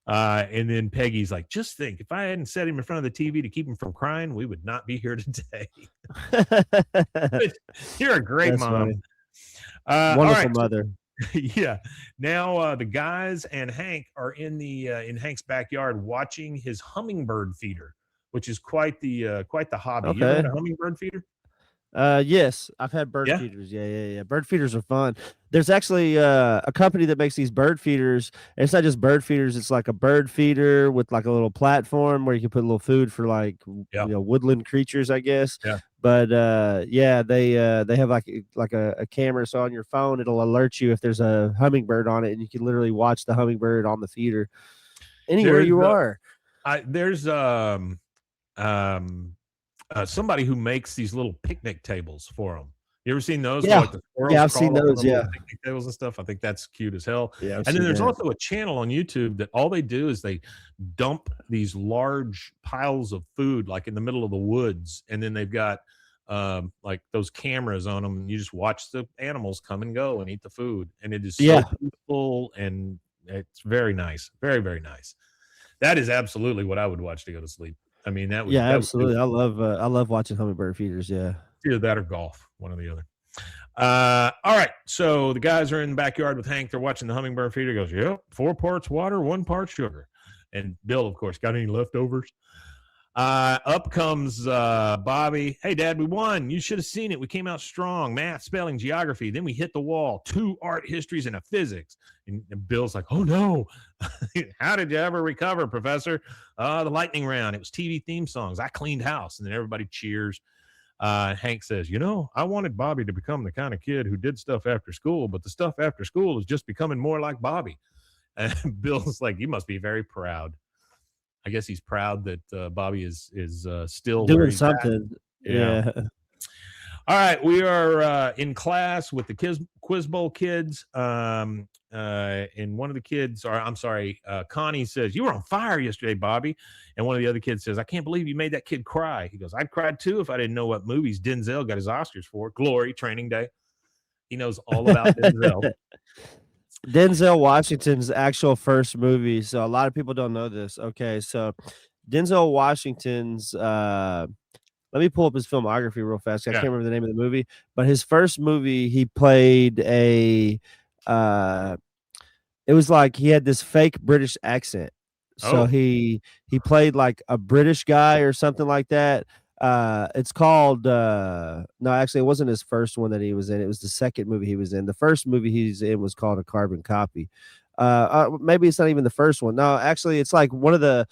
And then Peggy's like, just think, if I hadn't set him in front of the TV to keep him from crying, we would not be here today. You're a great mom. Wonderful mother. Yeah. Now the guys and Hank are in Hank's backyard watching his hummingbird feeder, which is quite the hobby. Okay. You ever had a hummingbird feeder? Yes, I've had bird feeders. Yeah. Bird feeders are fun. There's actually a company that makes these bird feeders. And it's not just bird feeders. It's like a bird feeder with like a little platform where you can put a little food for like woodland creatures, I guess. Yeah. But they have like a camera, so on your phone it'll alert you if there's a hummingbird on it, and you can literally watch the hummingbird on the feeder anywhere you are. There's somebody who makes these little picnic tables for them. You ever seen those? Yeah, like the I've seen those. Yeah, picnic tables and stuff. I think that's cute as hell. Yeah, and then there's also a channel on YouTube that all they do is they dump these large piles of food like in the middle of the woods, and then they've got like those cameras on them, and you just watch the animals come and go and eat the food, and it is so peaceful, and it's very nice, very, very nice. That is absolutely what I would watch to go to sleep. I mean, that would absolutely. I love watching hummingbird feeders. Yeah, either that or golf, one or the other. All right, so the guys are in the backyard with Hank. They're watching the hummingbird feeder. He goes, yep, 4 parts water, 1 part sugar. And Bill, of course, got any leftovers? Up comes Bobby. Hey, Dad, we won. You should have seen it. We came out strong. Math, spelling, geography. Then we hit the wall. 2 art histories and a physics. And Bill's like, oh, no. How did you ever recover, Professor? The lightning round. It was TV theme songs. I cleaned house. And then everybody cheers. Hank says, I wanted Bobby to become the kind of kid who did stuff after school, but the stuff after school is just becoming more like Bobby. And Bill's like, you must be very proud. I guess he's proud that Bobby is still doing something. Yeah. All right, we are in class with the Quiz Bowl kids. And one of the kids, Connie says, you were on fire yesterday, Bobby. And one of the other kids says, I can't believe you made that kid cry. He goes, I'd cried too if I didn't know what movies Denzel got his Oscars for. Glory, Training Day. He knows all about Denzel. Denzel Washington's actual first movie. So a lot of people don't know this. Okay, so Denzel Washington's let me pull up his filmography real fast. I can't remember the name of the movie, but his first movie, he played a it was like he had this fake British accent. So he played like a British guy or something like that. It's called no, actually it wasn't his first one that he was in. It was the second movie he was in. The first movie he's in was called A Carbon Copy. Maybe it's not even the first one. No, actually it's like one of the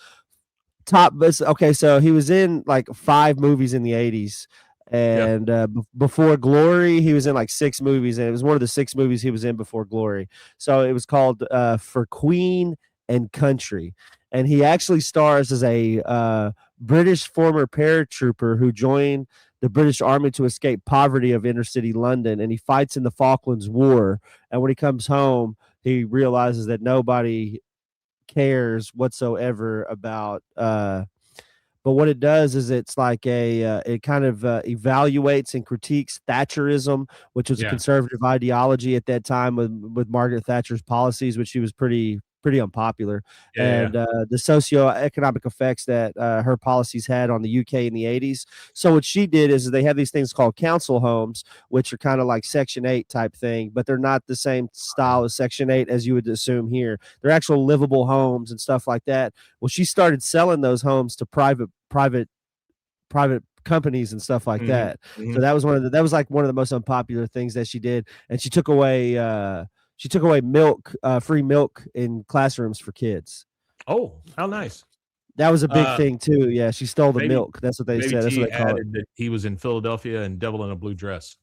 top. Okay, so he was in like 5 movies in the 80s. And before Glory, he was in like 6 movies, and it was one of the 6 movies he was in before Glory. So it was called For Queen and Country, and he actually stars as a British former paratrooper who joined the British Army to escape poverty of inner city London, and he fights in the Falklands War. And when he comes home, he realizes that nobody cares whatsoever about but what it does is it's like it kind of evaluates and critiques Thatcherism, which was a conservative ideology at that time with Margaret Thatcher's policies, which she was pretty unpopular, and the socioeconomic effects that her policies had on the UK in the 80s. So what she did is they have these things called council homes, which are kind of like Section 8 type thing, but they're not the same style as Section 8 as you would assume here. They're actual livable homes and stuff like that. Well, she started selling those homes to private companies and stuff like that. So that was like one of the most unpopular things that she did, and she took away milk, free milk in classrooms for kids. Oh, how nice. That was a big thing too. Yeah, she stole the milk. That's what they said. That's what they call it. That he was in Philadelphia and Devil in a Blue Dress.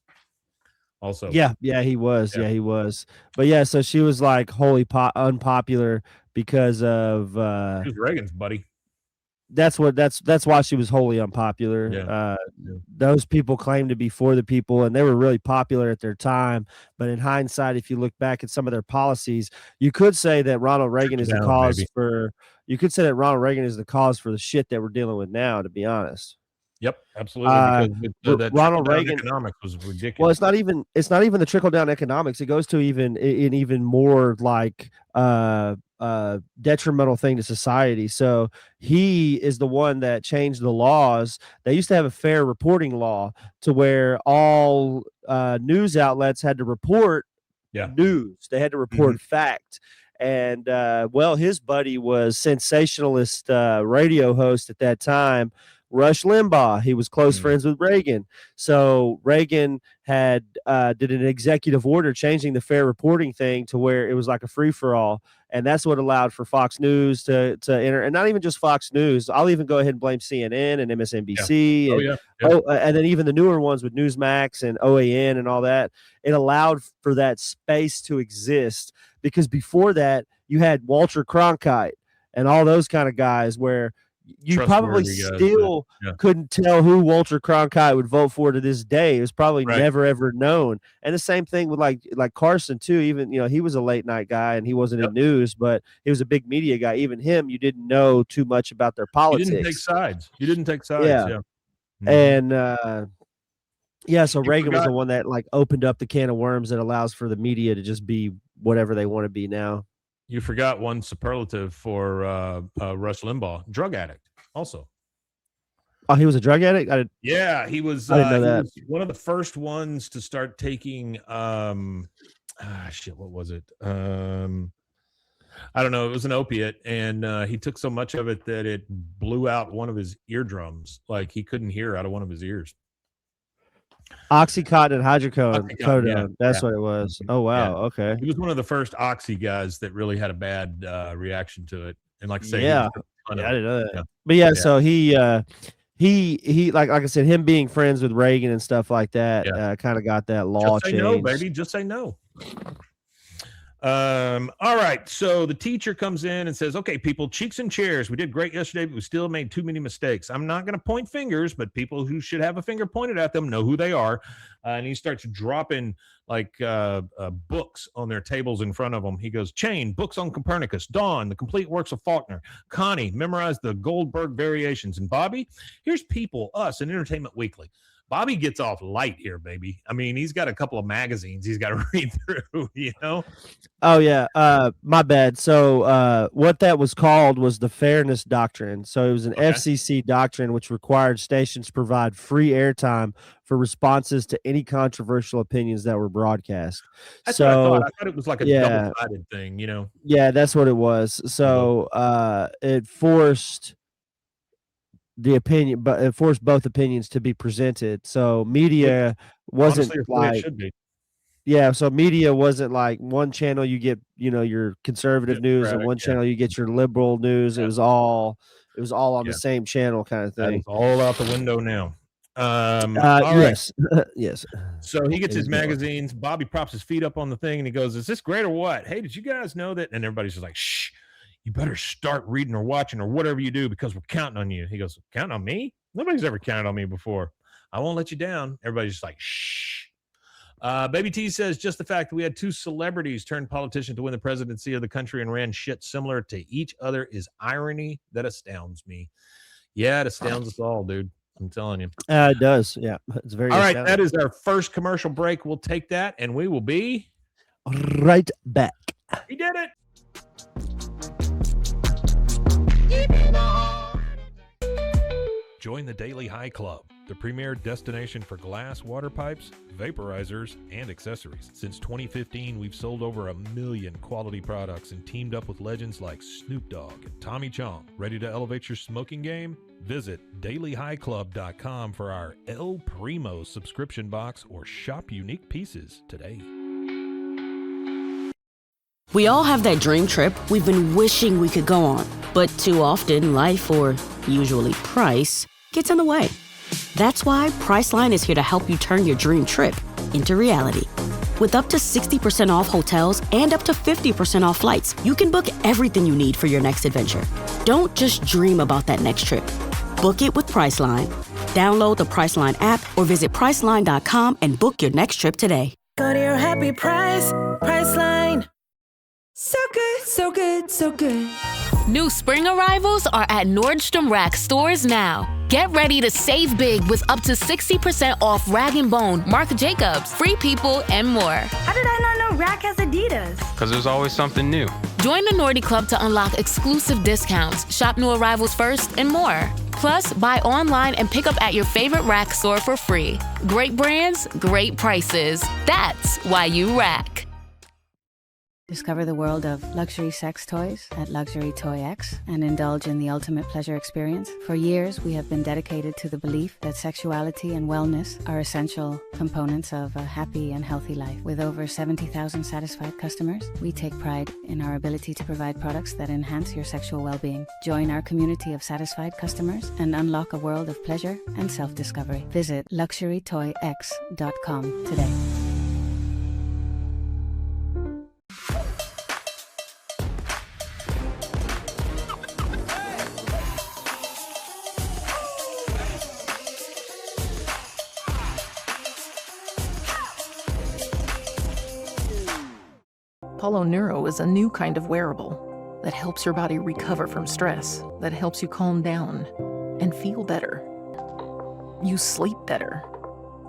Also. Yeah, he was. Yeah, he was. But yeah, so she was like wholly unpopular because of she was Reagan's buddy. That's why she was wholly unpopular. Those people claim to be for the people, and they were really popular at their time. But in hindsight, if you look back at some of their policies, you could say that Ronald Reagan is the cause for. You could say that Ronald Reagan is the cause for the shit that we're dealing with now. To be honest. Yep, absolutely. Because that Ronald Reagan economics was ridiculous. Well, it's not even the trickle down economics. It goes to even more like detrimental thing to society. So he is the one that changed the laws. They used to have a fair reporting law to where all news outlets had to report news. They had to report fact. And his buddy was sensationalist radio host at that time, Rush Limbaugh. He was close friends with Reagan. So Reagan had did an executive order changing the fair reporting thing to where it was like a free-for-all. And that's what allowed for Fox News to enter. And not even just Fox News. I'll even go ahead and blame CNN and MSNBC. And then even the newer ones with Newsmax and OAN and all that. It allowed for that space to exist. Because before that, you had Walter Cronkite and all those kind of guys where you probably still couldn't tell who Walter Cronkite would vote for to this day. It was probably never ever known. And the same thing with like Carson too. Even he was a late night guy and he wasn't in news, but he was a big media guy. Even him, you didn't know too much about their politics. You didn't take sides. Yeah. And so Reagan was the one that like opened up the can of worms that allows for the media to just be whatever they want to be now. You forgot one superlative for Rush Limbaugh, drug addict also. Oh, he was a drug addict? He was, I didn't know that. He was one of the first ones to start taking, what was it? I don't know. It was an opiate, and he took so much of it that it blew out one of his eardrums. Like he couldn't hear out of one of his ears. Oxycontin and hydrocodone. That's what it was. Oh wow. Okay. He was one of the first oxy guys that really had a bad reaction to it. And like I say, I didn't know that. Yeah. But so he like I said, him being friends with Reagan and stuff like that kind of got that law changed. Just say no, baby. Just say no. All right. So the teacher comes in and says, okay, people, cheeks and chairs. We did great yesterday, but we still made too many mistakes. I'm not going to point fingers, but people who should have a finger pointed at them know who they are. And he starts dropping like books on their tables in front of them. He goes, Chain, books on Copernicus. Dawn, the complete works of Faulkner. Connie, memorize the Goldberg variations. And Bobby, here's People, Us, and Entertainment Weekly. Bobby gets off light here, baby. I mean, he's got a couple of magazines he's got to read through, you know? Oh, yeah. My bad. So what that was called was the Fairness Doctrine. So it was an FCC doctrine which required stations provide free airtime for responses to any controversial opinions that were broadcast. That's what I thought. I thought it was like a double-sided thing, you know? Yeah, that's what it was. So it forced the opinion, but it forced both opinions to be presented. So media wasn't Honestly, like, it should be. yeah. So media wasn't like one channel you get, you know, your conservative news, and one channel you get your liberal news. It was all on the same channel, kind of That thing. is all out the window now. All yes, yes. So he gets his magazines. Bobby props his feet up on the thing and he goes, "Is this great or what? Hey, did you guys know that?" And everybody's just like, "Shh, you better start reading or watching or whatever you do because we're counting on you." He goes, "Counting on me? Nobody's ever counted on me before. I won't let you down." Everybody's just like, "Shh." Baby T says, "Just the fact that we had two celebrities turn politician to win the presidency of the country and ran shit similar to each other is irony that astounds me." Yeah, it astounds us all, dude. I'm telling you. It does. Yeah, it's very. All right, that is our first commercial break. We'll take that, and we will be right back. He did it. Join the Daily High Club, the premier destination for glass water pipes, vaporizers, and accessories. Since 2015, we've sold over 1 million quality products and teamed up with legends like Snoop Dogg and Tommy Chong. Ready to elevate your smoking game? Visit dailyhighclub.com for our El Primo subscription box or shop unique pieces today. We all have that dream trip we've been wishing we could go on, but too often life, or usually price, gets in the way. That's why Priceline is here to help you turn your dream trip into reality. With up to 60% off hotels and up to 50% off flights, you can book everything you need for your next adventure. Don't just dream about that next trip. Book it with Priceline. Download the Priceline app or visit Priceline.com and book your next trip today. Go to your happy price, Priceline. So good, so good, so good. New spring arrivals are at Nordstrom Rack stores now. Get ready to save big with up to 60% off Rag & Bone, Marc Jacobs, Free People, and more. How did I not know Rack has Adidas? Because there's always something new. Join the Nordy Club to unlock exclusive discounts, shop new arrivals first, and more. Plus, buy online and pick up at your favorite Rack store for free. Great brands, great prices. That's why you Rack. Discover the world of luxury sex toys at Luxury Toy X and indulge in the ultimate pleasure experience. For years, we have been dedicated to the belief that sexuality and wellness are essential components of a happy and healthy life. With over 70,000 satisfied customers, we take pride in our ability to provide products that enhance your sexual well-being. Join our community of satisfied customers and unlock a world of pleasure and self-discovery. Visit luxurytoyx.com today. Apollo Neuro is a new kind of wearable that helps your body recover from stress, that helps you calm down and feel better. You sleep better,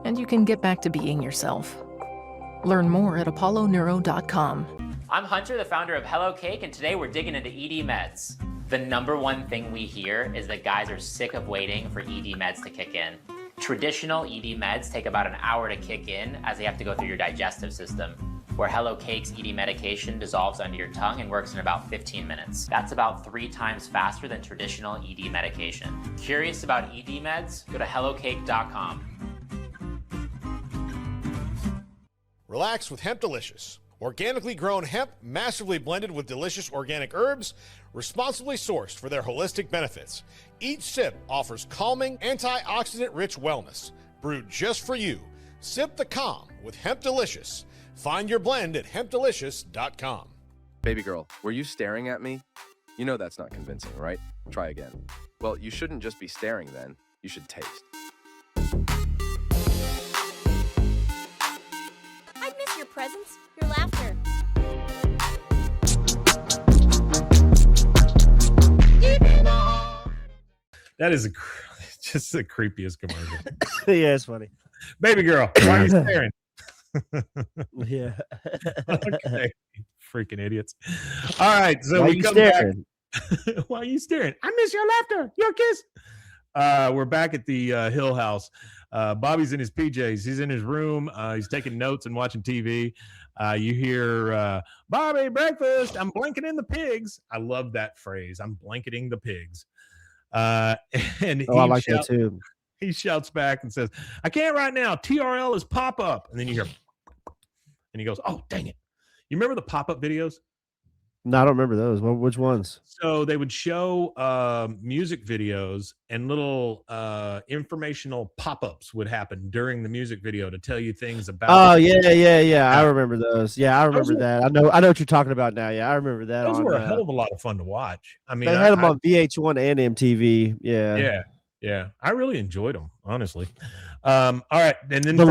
and you can get back to being yourself. Learn more at apolloneuro.com. I'm Hunter, the founder of Hello Cake, and today we're digging into ED meds. The #1 thing we hear is that guys are sick of waiting for ED meds to kick in. Traditional ED meds take about an hour to kick in as they have to go through your digestive system, where Hello Cake's ED medication dissolves under your tongue and works in about 15 minutes. That's about 3 times faster than traditional ED medication. Curious about ED meds? Go to hellocake.com. Relax with Hemp Delicious. Organically grown hemp, massively blended with delicious organic herbs, responsibly sourced for their holistic benefits. Each sip offers calming, antioxidant-rich wellness. Brewed just for you. Sip the calm with Hemp Delicious. Find your blend at hempdelicious.com. Baby girl, were you staring at me? You know that's not convincing, right? Try again. Well, you shouldn't just be staring then. You should taste. I miss your presence, your laughter. That is just the creepiest commercial. Yeah, it's funny. Baby girl, why are you staring? Yeah. Okay. Freaking idiots. All right, so Why we you come staring? back. Why are you staring? I miss your laughter. Your kiss. We're back at the Hill House. Bobby's in his PJs. He's in his room. He's taking notes and watching TV. You hear Bobby breakfast. I'm blanketing the pigs. I love that phrase. I'm blanketing the pigs. And I like that too. He shouts back and says, "I can't right now. TRL is pop up." And then you hear, and he goes, "Oh, dang it! You remember the pop up videos?" No, I don't remember those. Which ones? So they would show music videos, and little informational pop-ups would happen during the music video to tell you things about. Oh yeah. I remember those. Yeah, I remember that. I know what you're talking about now. Yeah, I remember that. Those were a hell of a lot of fun to watch. I mean, they had them on VH1 and MTV. Yeah. Yeah. I really enjoyed them, honestly. All right, and then the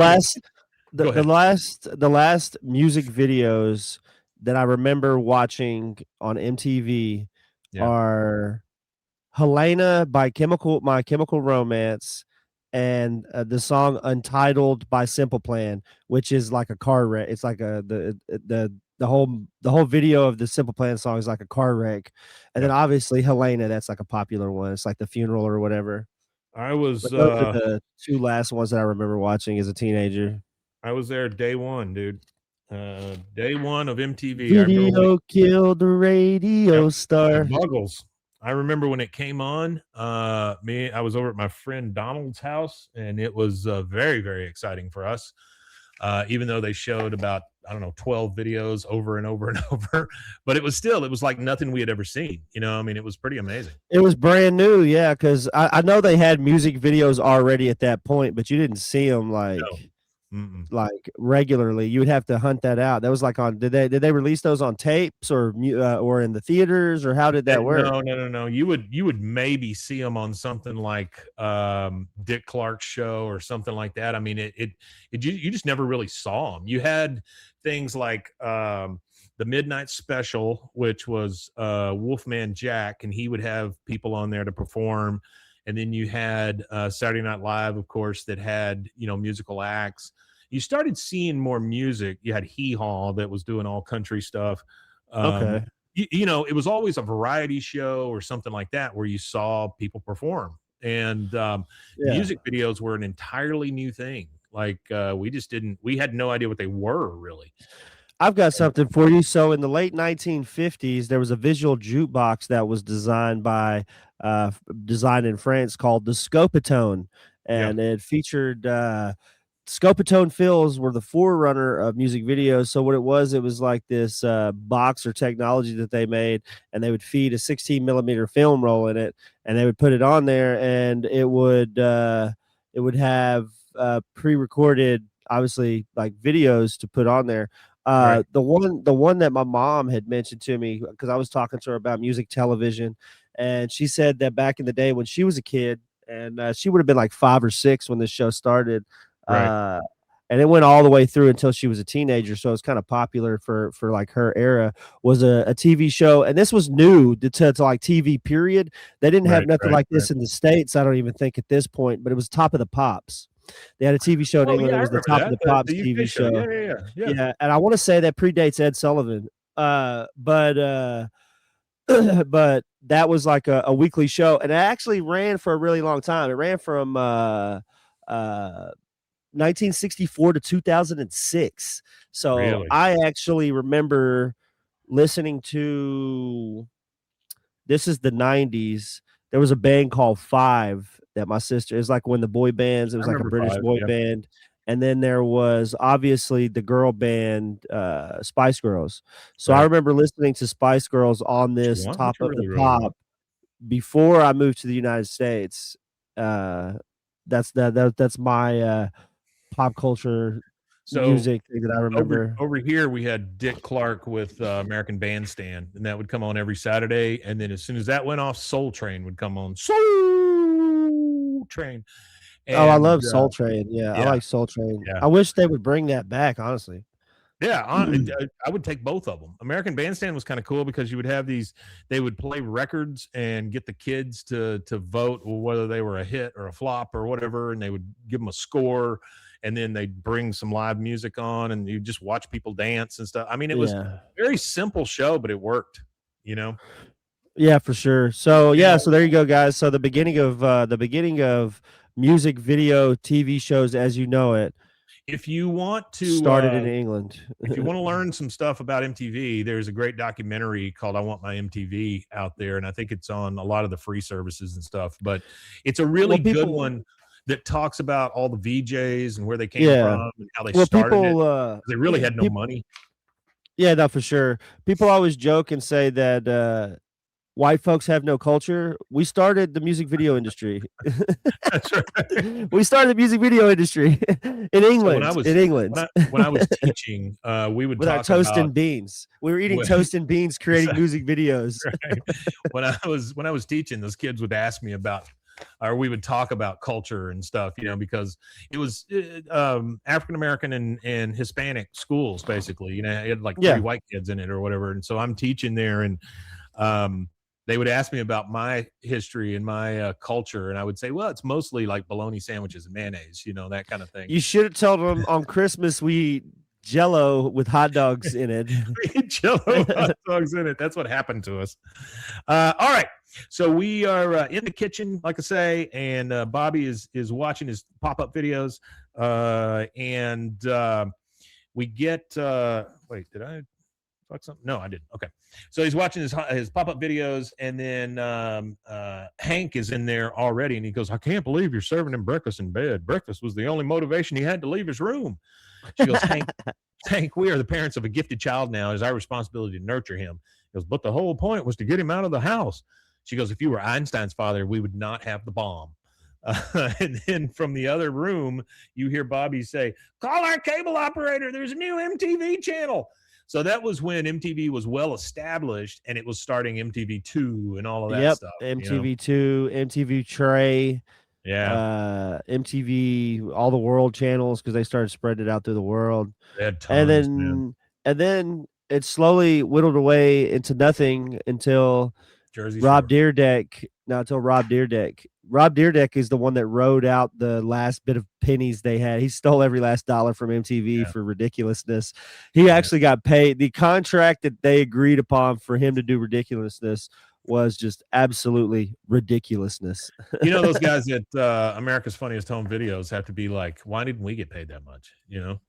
last music videos that I remember watching on MTV are Helena by My Chemical Romance and the song Untitled by Simple Plan, which is like a car wreck. It's like the whole video of the Simple Plan song is like a car wreck. And then obviously Helena, that's like a popular one. It's like the funeral or whatever. Those are the two last ones that I remember watching as a teenager. I was there day one, dude. Day one of MTV. Video killed the radio star. Buggles. I remember when it came on. I was over at my friend Donald's house, and it was very, very exciting for us. Even though they showed about 12 videos over and over and over, but it was like nothing we had ever seen. I mean, it was pretty amazing. It was brand new, yeah. Because I know they had music videos already at that point, but you didn't see them like regularly. You would have to hunt that out. That was like on. Did they release those on tapes or in the theaters, or how did that work? No. You would maybe see them on something like Dick Clark's show or something like that. I mean, you just never really saw them. You had things like the Midnight Special, which was Wolfman Jack, and he would have people on there to perform. And then you had Saturday Night Live, of course, that had musical acts. You started seeing more music. You had Hee Haw that was doing all country stuff. Okay. It was always a variety show or something like that where you saw people perform. And music videos were an entirely new thing. Like we had no idea what they were really. I've got something for you. So in the late 1950s, there was a visual jukebox that was designed in France called the Scopitone, and it featured Scopitone fills were the forerunner of music videos. So what it was like this box or technology that they made, and they would feed a 16 millimeter film roll in it, and they would put it on there, and it would have pre-recorded, obviously, like videos to put on there. Right. The one that my mom had mentioned to me, because I was talking to her about music television, and she said that back in the day when she was a kid, and she would have been like 5 or 6 when this show started, right. And it went all the way through until she was a teenager, so it was kind of popular for like her era, was a TV show, and this was new to like TV period. They didn't have nothing like this in the States, I don't even think, at this point, but it was Top of the Pops. They had a TV show in England. It was the Top of the Pops TV show. Yeah. And I want to say that predates Ed Sullivan. But that was like a weekly show, and it actually ran for a really long time. It ran from 1964 to 2006. So really? I actually remember listening to. This is the 90s. There was a band called Five that my sister is like when the boy bands, it was like a British boy band. And then there was obviously the girl band, Spice Girls. So I remember listening to Spice Girls on this Top of the Pop before I moved to the United States. That's my pop culture music thing that I remember. Over here, we had Dick Clark with American Bandstand, and that would come on every Saturday. And then as soon as that went off, Soul Train would come on. Soul Train. And, I love Soul Train. Yeah, I like Soul Train. Yeah. I wish they would bring that back, honestly. Yeah, I would take both of them. American Bandstand was kind of cool because you would have these. They would play records and get the kids to vote whether they were a hit or a flop or whatever, and they would give them a score, and then they'd bring some live music on, and you just watch people dance and stuff. I mean, it was a very simple show, but it worked. You know. Yeah, for sure. So yeah, so there you go, guys. So the beginning of music video TV shows as you know it. If you want to started in England. If you want to learn some stuff about MTV, there's a great documentary called I Want My MTV out there, and I think it's on a lot of the free services and stuff, but it's a really good one that talks about all the VJs and where they came from and how they started it. They really had no money. Yeah, no, for sure. People always joke and say that white folks have no culture. We started the music video industry. That's right. We started the music video industry in England. When I was teaching, we would with talk our toast about, and beans. We were eating toast and beans, creating music videos. Right. When I was teaching, those kids would ask me about, or we would talk about culture and stuff, you know, because it was African American and Hispanic schools basically. You know, it had like 3 white kids in it or whatever, and so I'm teaching there, and they would ask me about my history and my culture, and I would say, well, it's mostly like bologna sandwiches and mayonnaise, you know, that kind of thing. You should have told them on Christmas we eat Jell-O with hot dogs in it. Jell-O hot dogs in it. That's what happened to us. All right, so we are in the kitchen, like I say, and Bobby is watching his pop-up videos, and we get wait, did I fuck something? No, I didn't. Okay. So he's watching his pop-up videos, and then Hank is in there already, and he goes, I can't believe you're serving him breakfast in bed. Breakfast was the only motivation he had to leave his room. She goes, Hank, we are the parents of a gifted child now. It is our responsibility to nurture him. He goes, but the whole point was to get him out of the house. She goes, if you were Einstein's father, we would not have the bomb. And then from the other room, you hear Bobby say, call our cable operator. There's a new MTV channel. So that was when MTV was well established, and it was starting MTV2 and all of that stuff. MTV2, MTV Tray, MTV, all the world channels, because they started spreading it out through the world. They had tons, and then it slowly whittled away into nothing until Jersey Rob Dyrdek. Rob Dyrdek is the one that rode out the last bit of pennies they had. He stole every last dollar from MTV for ridiculousness. He actually got paid. The contract that they agreed upon for him to do ridiculousness was just absolutely ridiculousness. You know, those guys at America's Funniest Home Videos have to be like, why didn't we get paid that much? You know?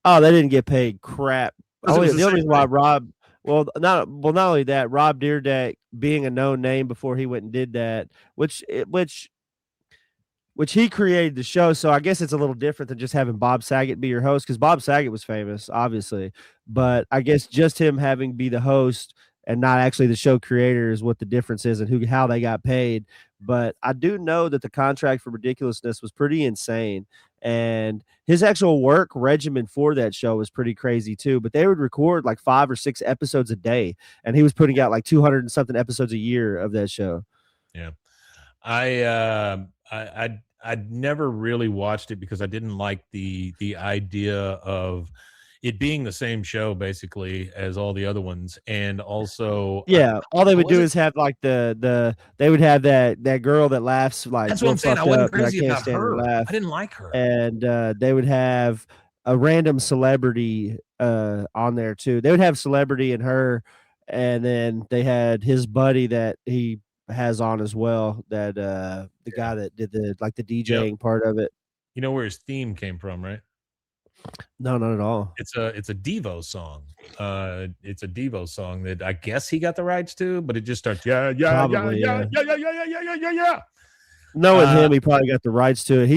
Oh, they didn't get paid crap. The only reason why Rob, not only that, Rob Dyrdek being a known name before he went and did that, which he created the show. So I guess it's a little different than just having Bob Saget be your host, because Bob Saget was famous, obviously. But I guess just him having be the host and not actually the show creator is what the difference is, and how they got paid. But I do know that the contract for ridiculousness was pretty insane, and his actual work regimen for that show was pretty crazy too. But they would record like 5 or 6 episodes a day, and he was putting out like 200 and something episodes a year of that show. Yeah. I'd never really watched it because I didn't like the idea of it being the same show basically as all the other ones, and also all they would do is have like they would have that girl that laughs like that's what I'm saying. I wasn't crazy about her. I didn't like her, and they would have a random celebrity on there too. They would have celebrity and her, and then they had his buddy that he has on as well, that the guy that did the DJing part of it. You know where his theme came from, right? No, not at all. It's a Devo song. It's a Devo song that I guess he got the rights to, but it just starts yeah. Knowing him, he probably got the rights to it.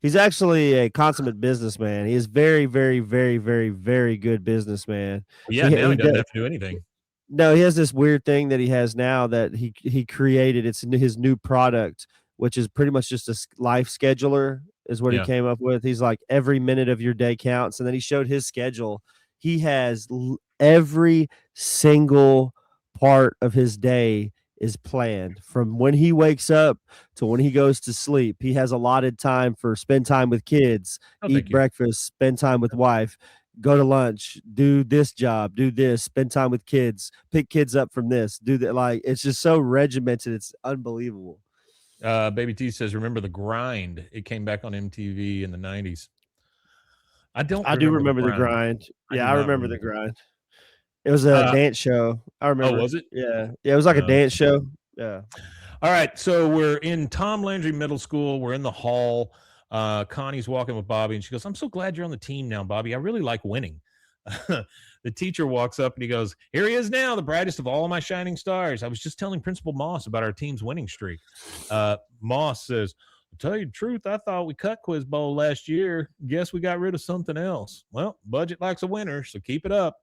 He's actually a consummate businessman. He is very, very, very, very, very good businessman. Yeah, now he doesn't have to do anything. No, he has this weird thing that he has now that he created. It's his new product, which is pretty much just a life scheduler, is what he came up with. He's like, every minute of your day counts. And then he showed his schedule. He has every single part of his day is planned from when he wakes up to when he goes to sleep. He has allotted time for spend time with kids, eat breakfast, spend time with wife, go to lunch, do this job, do this, spend time with kids, pick kids up from this, do that. Like, it's just so regimented. It's unbelievable. Baby T says, remember The Grind? It came back on MTV in the 90s. I do remember The Grind. I remember The Grind. It was a dance show. I remember. Oh, was it? Yeah. Yeah, it was like a dance show. Yeah. All right, so we're in Tom Landry Middle School. We're in the hall. Connie's walking with Bobby, and she goes, I'm so glad you're on the team now, Bobby. I really like winning. The teacher walks up, and he goes, here he is now, the brightest of all my shining stars. I was just telling Principal Moss about our team's winning streak. Moss says, to tell you the truth, I thought we cut Quiz Bowl last year. Guess we got rid of something else. Well, budget likes a winner, so keep it up.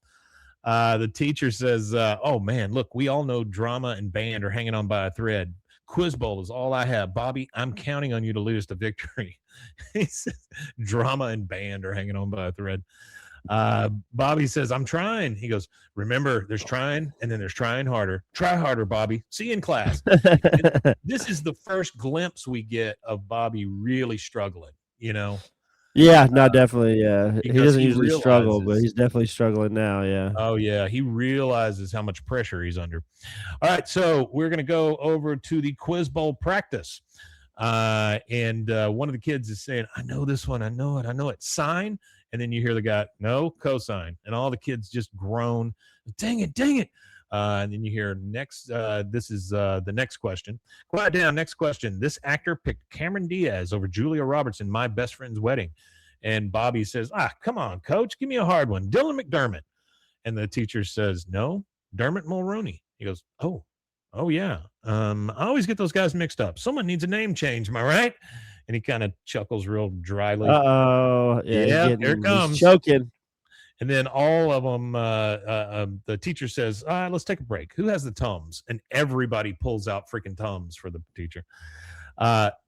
The teacher says, oh, man, look, we all know drama and band are hanging on by a thread. Quiz Bowl is all I have. Bobby, I'm counting on you to lead us to victory. He says, drama and band are hanging on by a thread. Bobby says, I'm trying. He goes, remember, there's trying, and then there's trying harder. Try harder, Bobby. See you in class. This is the first glimpse we get of Bobby really struggling, you know? Yeah, no, definitely. Yeah. He doesn't he usually struggle, but he's definitely struggling now. Yeah. Oh, yeah. He realizes how much pressure he's under. All right. So we're going to go over to the Quiz Bowl practice. And one of the kids is saying, I know this one. I know it. Sign. And then you hear the guy, no, cosine. And all the kids just groan. Dang it. And then you hear next, this is the next question. Quiet down, next question. This actor picked Cameron Diaz over Julia Roberts in My Best Friend's Wedding. And Bobby says, come on, coach, give me a hard one. Dylan McDermott. And the teacher says, no, Dermot Mulroney. He goes, oh, yeah. I always get those guys mixed up. Someone needs a name change, am I right? And he kind of chuckles real dryly. Uh-oh. Yeah, here it comes. He's choking. And then all of them, the teacher says, let's take a break. Who has the Tums? And everybody pulls out freaking Tums for the teacher.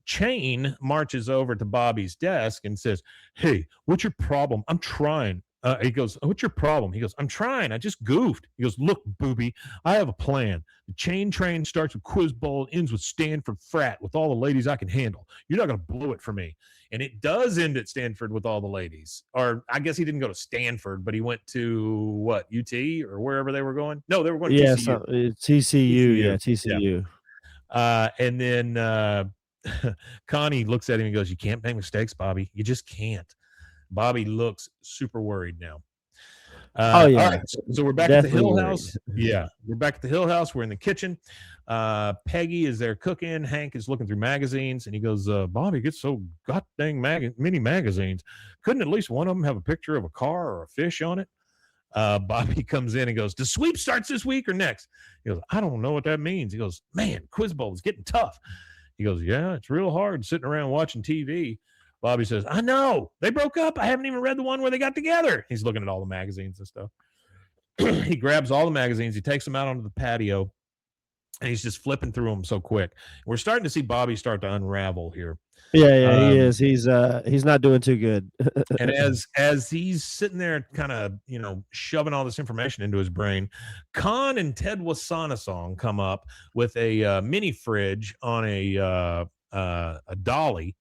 Chain marches over to Bobby's desk and says, hey, what's your problem? I'm trying. He goes, what's your problem? He goes, I'm trying. I just goofed. He goes, look, booby, I have a plan. The chain train starts with Quiz Bowl and ends with Stanford Frat with all the ladies I can handle. You're not going to blow it for me. And it does end at Stanford with all the ladies. Or I guess he didn't go to Stanford, but he went to what, UT or wherever they were going? No, they were going to TCU. TCU. Yeah, TCU. Yeah. And then Connie looks at him and goes, you can't make mistakes, Bobby. You just can't. Bobby looks super worried now. Oh, yeah. All right, so we're back at the Hill House. Yeah, we're back at the Hill House. We're in the kitchen. Peggy is there cooking. Hank is looking through magazines, and he goes, Bobby gets so goddamn many magazines. Couldn't at least one of them have a picture of a car or a fish on it? Bobby comes in and goes, does sweep starts this week or next? He goes, I don't know what that means. He goes, man, Quiz Bowl is getting tough. He goes, yeah, it's real hard sitting around watching TV. Bobby says, I know. They broke up. I haven't even read the one where they got together. He's looking at all the magazines and stuff. He grabs all the magazines. He takes them out onto the patio, and he's just flipping through them so quick. We're starting to see Bobby start to unravel here. Yeah, he is. He's not doing too good. And as he's sitting there kind of, shoving all this information into his brain, Khan and Ted Wasana come up with a mini fridge on a dolly.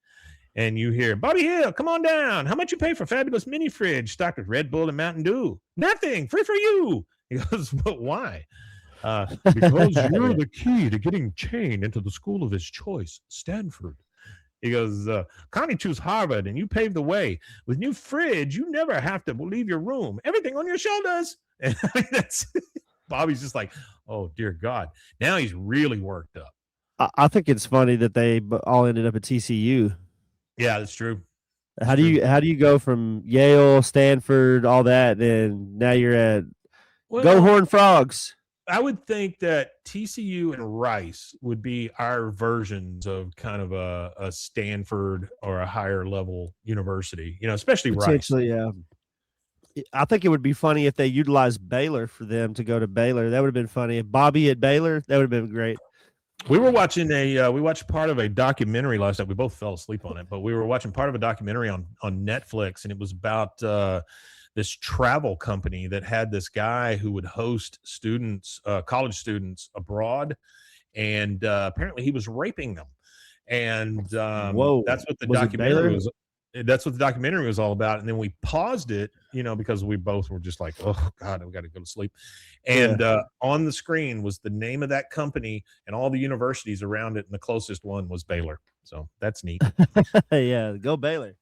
And you hear, Bobby Hill, come on down. How much you pay for fabulous mini fridge stocked with Red Bull and Mountain Dew? Nothing. Free for you. He goes, but why? Because you're the key to getting Chain into the school of his choice, Stanford. He goes, Connie chose Harvard, and you paved the way. With new fridge, you never have to leave your room. Everything on your shoulders. And Bobby's just like, oh, dear God. Now he's really worked up. I think it's funny that they all ended up at TCU. Yeah, that's true. How do you go from Yale, Stanford, all that, and now you're at Go Horned Frogs? I would think that TCU and Rice would be our versions of kind of a Stanford or a higher level university, especially Rice. Yeah. I think it would be funny if they utilized Baylor for them to go to Baylor. That would have been funny. If Bobby at Baylor, that would have been great. We were watching we watched part of a documentary last night. We both fell asleep on it, but we were watching part of a documentary on Netflix, and it was about this travel company that had this guy who would host students, college students abroad, and apparently he was raping them. And that's what the documentary was. That's what the documentary was all about. And then we paused it, because we both were just like, oh God, we got to go to sleep. And on the screen was the name of that company and all the universities around it. And the closest one was Baylor. So that's neat. Yeah. Go Baylor.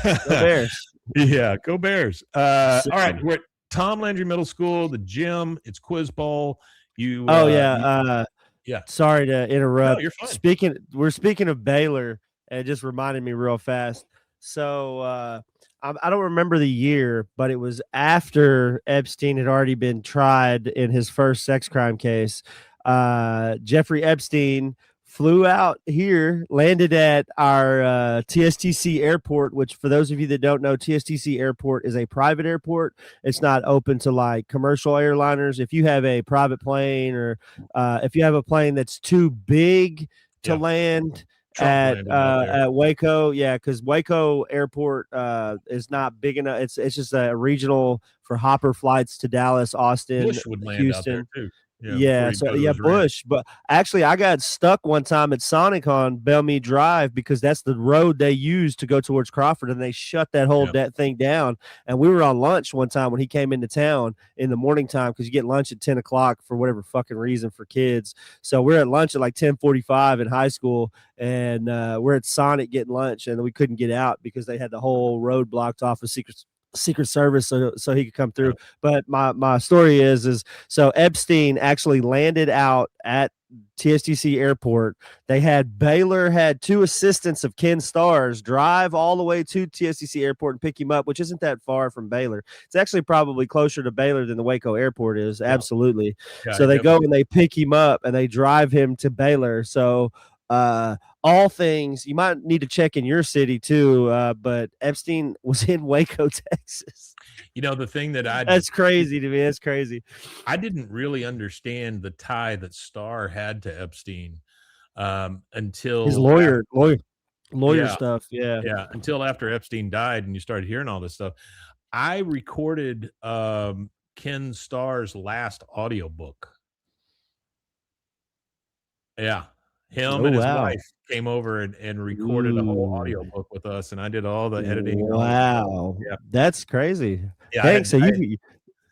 Go Bears. Yeah. Go Bears. All right. We're at Tom Landry Middle School, the gym. It's Quiz Bowl. Yeah. Sorry to interrupt. No, you're fine. We're speaking of Baylor, and it just reminded me real fast. So I don't remember the year, but it was after Epstein had already been tried in his first sex crime case. Jeffrey Epstein flew out here, landed at our TSTC airport, which for those of you that don't know, TSTC airport is a private airport. It's not open to like commercial airliners. If you have a private plane or if you have a plane that's too big to land at Waco, because Waco airport is not big enough. It's just a regional for hopper flights to Dallas, Austin, Bush would land Houston. out there too. Bush. But actually, I got stuck one time at Sonic on Bellmead Drive because that's the road they use to go towards Crawford, and they shut that whole thing down. And we were on lunch one time when he came into town in the morning time because you get lunch at 10 o'clock for whatever fucking reason for kids. So we're at lunch at like 10:45 in high school, and we're at Sonic getting lunch, and we couldn't get out because they had the whole road blocked off of Secret Service so he could come through. But my story is so Epstein actually landed out at TSTC airport. Baylor had two assistants of Ken Starrs drive all the way to TSTC airport and pick him up, which isn't that far from Baylor. It's actually probably closer to Baylor than the Waco airport is. Absolutely. So they go and they pick him up and they drive him to Baylor. So all things you might need to check in your city too, but Epstein was in Waco, Texas. The thing that's crazy to me. That's crazy. I didn't really understand the tie that Starr had to Epstein until his lawyer stuff. Yeah. Until after Epstein died and you started hearing all this stuff. I recorded Ken Starr's last audiobook. Yeah. Him and his wife came over and recorded a whole audiobook with us, and I did all the editing. Wow. That's crazy. Thanks. So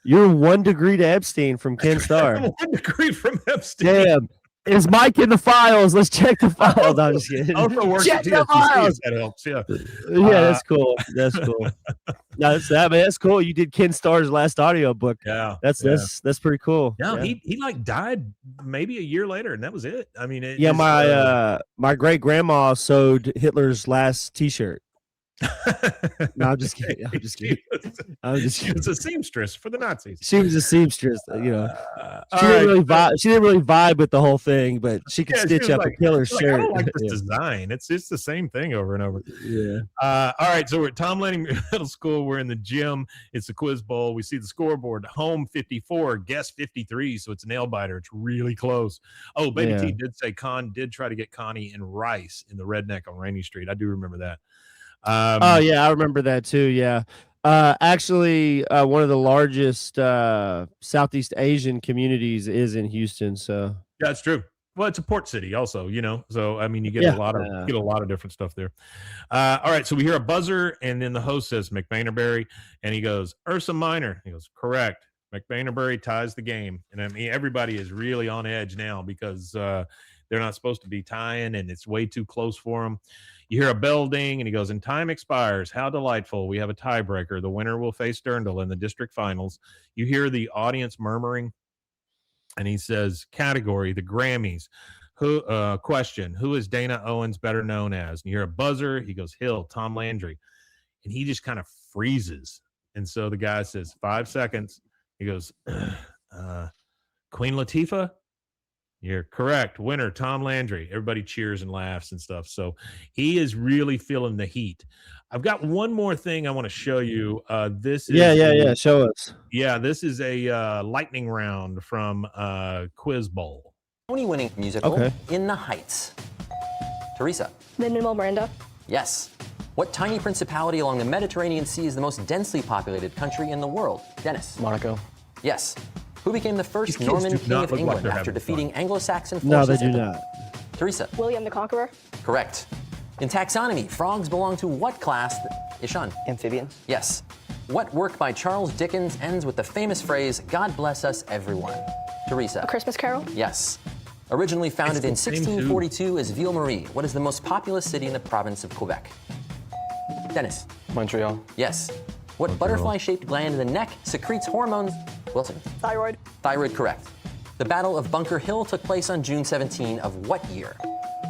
you're 1 degree to Epstein from Ken Starr. 1 degree from Epstein. Damn. Is Mike in the files? Let's check the files. I'm just kidding. Also works check the files. That helps. Yeah. That's cool. That's cool. No, that's cool. You did Ken Starr's last audiobook. Yeah. That's pretty cool. No, he like died maybe a year later, and that was it. I mean, my great grandma sewed Hitler's last T-shirt. No, I'm just kidding. It's a seamstress for the Nazis. She was a seamstress, She didn't really vibe with the whole thing, but she could stitch up a killer shirt. I don't like this design. It's just the same thing over and over. Yeah. All right, so we're at Tom Landry Middle School. We're in the gym. It's the Quiz Bowl. We see the scoreboard: home 54, guess 53. So it's a nail biter. It's really close. Oh, Baby T did say Con did try to get Connie and Rice in the Redneck on Rainy Street. I do remember that. I remember that too. Yeah. Actually, one of the largest Southeast Asian communities is in Houston. So that's true. Well, it's a port city also, so I mean, you get a lot of different stuff there. All right, so we hear a buzzer, and then the host says McBainterberry, and he goes Ursa Minor. He goes correct. McBainterberry ties the game, and I mean everybody is really on edge now because they're not supposed to be tying, and it's way too close for them. You hear a bell ding, and he goes, and time expires. How delightful. We have a tiebreaker. The winner will face Sterndal in the district finals. You hear the audience murmuring, and he says, category, the Grammys. Question, who is Dana Owens better known as? And you hear a buzzer. He goes, Hill, Tom Landry. And he just kind of freezes. And so the guy says, 5 seconds. He goes, Queen Latifah? You're correct. Winner, Tom Landry. Everybody cheers and laughs and stuff. So he is really feeling the heat. I've got one more thing I want to show you. This is Show us. Yeah, this is a lightning round from Quiz Bowl. Tony-winning musical In the Heights. Teresa. Lin-Manuel Miranda. Yes. What tiny principality along the Mediterranean Sea is the most densely populated country in the world? Dennis. Monaco. Yes. Who became the first Norman king of England after defeating Anglo-Saxon forces? No, they do not. Teresa. William the Conqueror. Correct. In taxonomy, frogs belong to what class? Ishan? Amphibians. Yes. What work by Charles Dickens ends with the famous phrase, God bless us, everyone? Teresa? A Christmas Carol? Yes. Originally founded in 1642 as Ville-Marie, what is the most populous city in the province of Quebec? Dennis? Montreal. Yes. What butterfly-shaped gland in the neck secretes hormones? Wilson? Thyroid. Thyroid, correct. The Battle of Bunker Hill took place on June 17 of what year?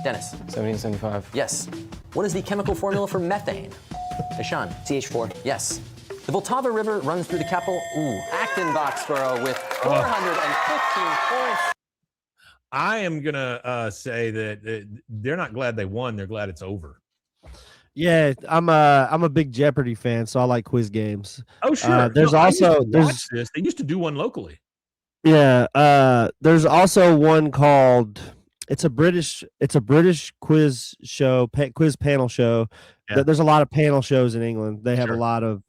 Dennis? 1775. Yes. What is the chemical formula for methane? Ishan? CH4. Yes. The Vltava River runs through the capital, Acton Boxborough with 415 points. I am going to say that they're not glad they won. They're glad it's over. Yeah, I'm a big Jeopardy fan, so I like quiz games. Oh, sure. There's this. They used to do one locally. Yeah, there's also one called it's a British quiz show, quiz panel show. Yeah. There's a lot of panel shows in England. They have a lot of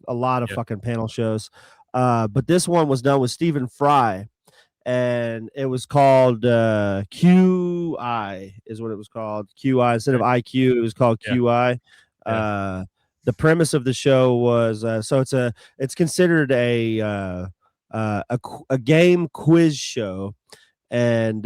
fucking panel shows. But this one was done with Stephen Fry, and it was called QI is what it was called. QI instead of IQ, it was called QI. The premise of the show was so it's considered a game quiz show, and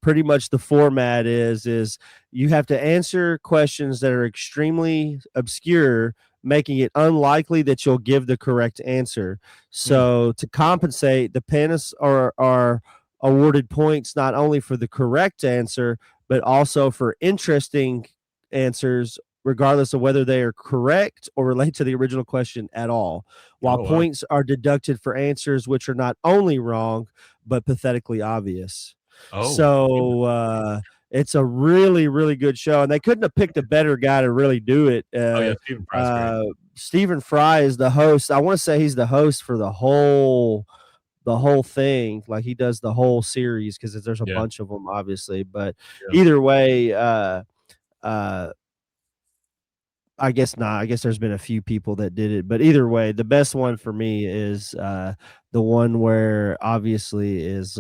pretty much the format is you have to answer questions that are extremely obscure, making it unlikely that you'll give the correct answer. So to compensate, the panelists are awarded points not only for the correct answer but also for interesting answers, regardless of whether they are correct or relate to the original question at all, while points are deducted for answers which are not only wrong, but pathetically obvious. So it's a really, really good show, and they couldn't have picked a better guy to really do it. Stephen Fry's great. Stephen Fry is the host. I want to say he's the host for the whole thing. Like, he does the whole series because there's a bunch of them, obviously. But either way, I guess not. I guess there's been a few people that did it, but either way, the best one for me is the one where obviously is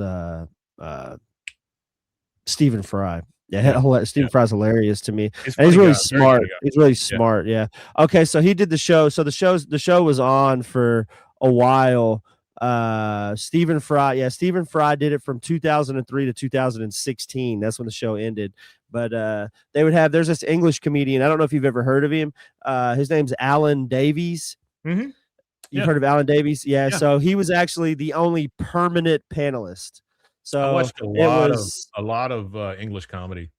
Stephen Fry. Yeah, Stephen Fry's hilarious to me. And he's really smart. He's really smart. Yeah. Okay, so he did the show. So the show was on for a while. Stephen Fry did it from 2003 to 2016. That's when the show ended. But there's this English comedian. I don't know if you've ever heard of him. His name's Alan Davies. Mm-hmm. You've heard of Alan Davies? Yeah. So he was actually the only permanent panelist. So I watched a lot of English comedy.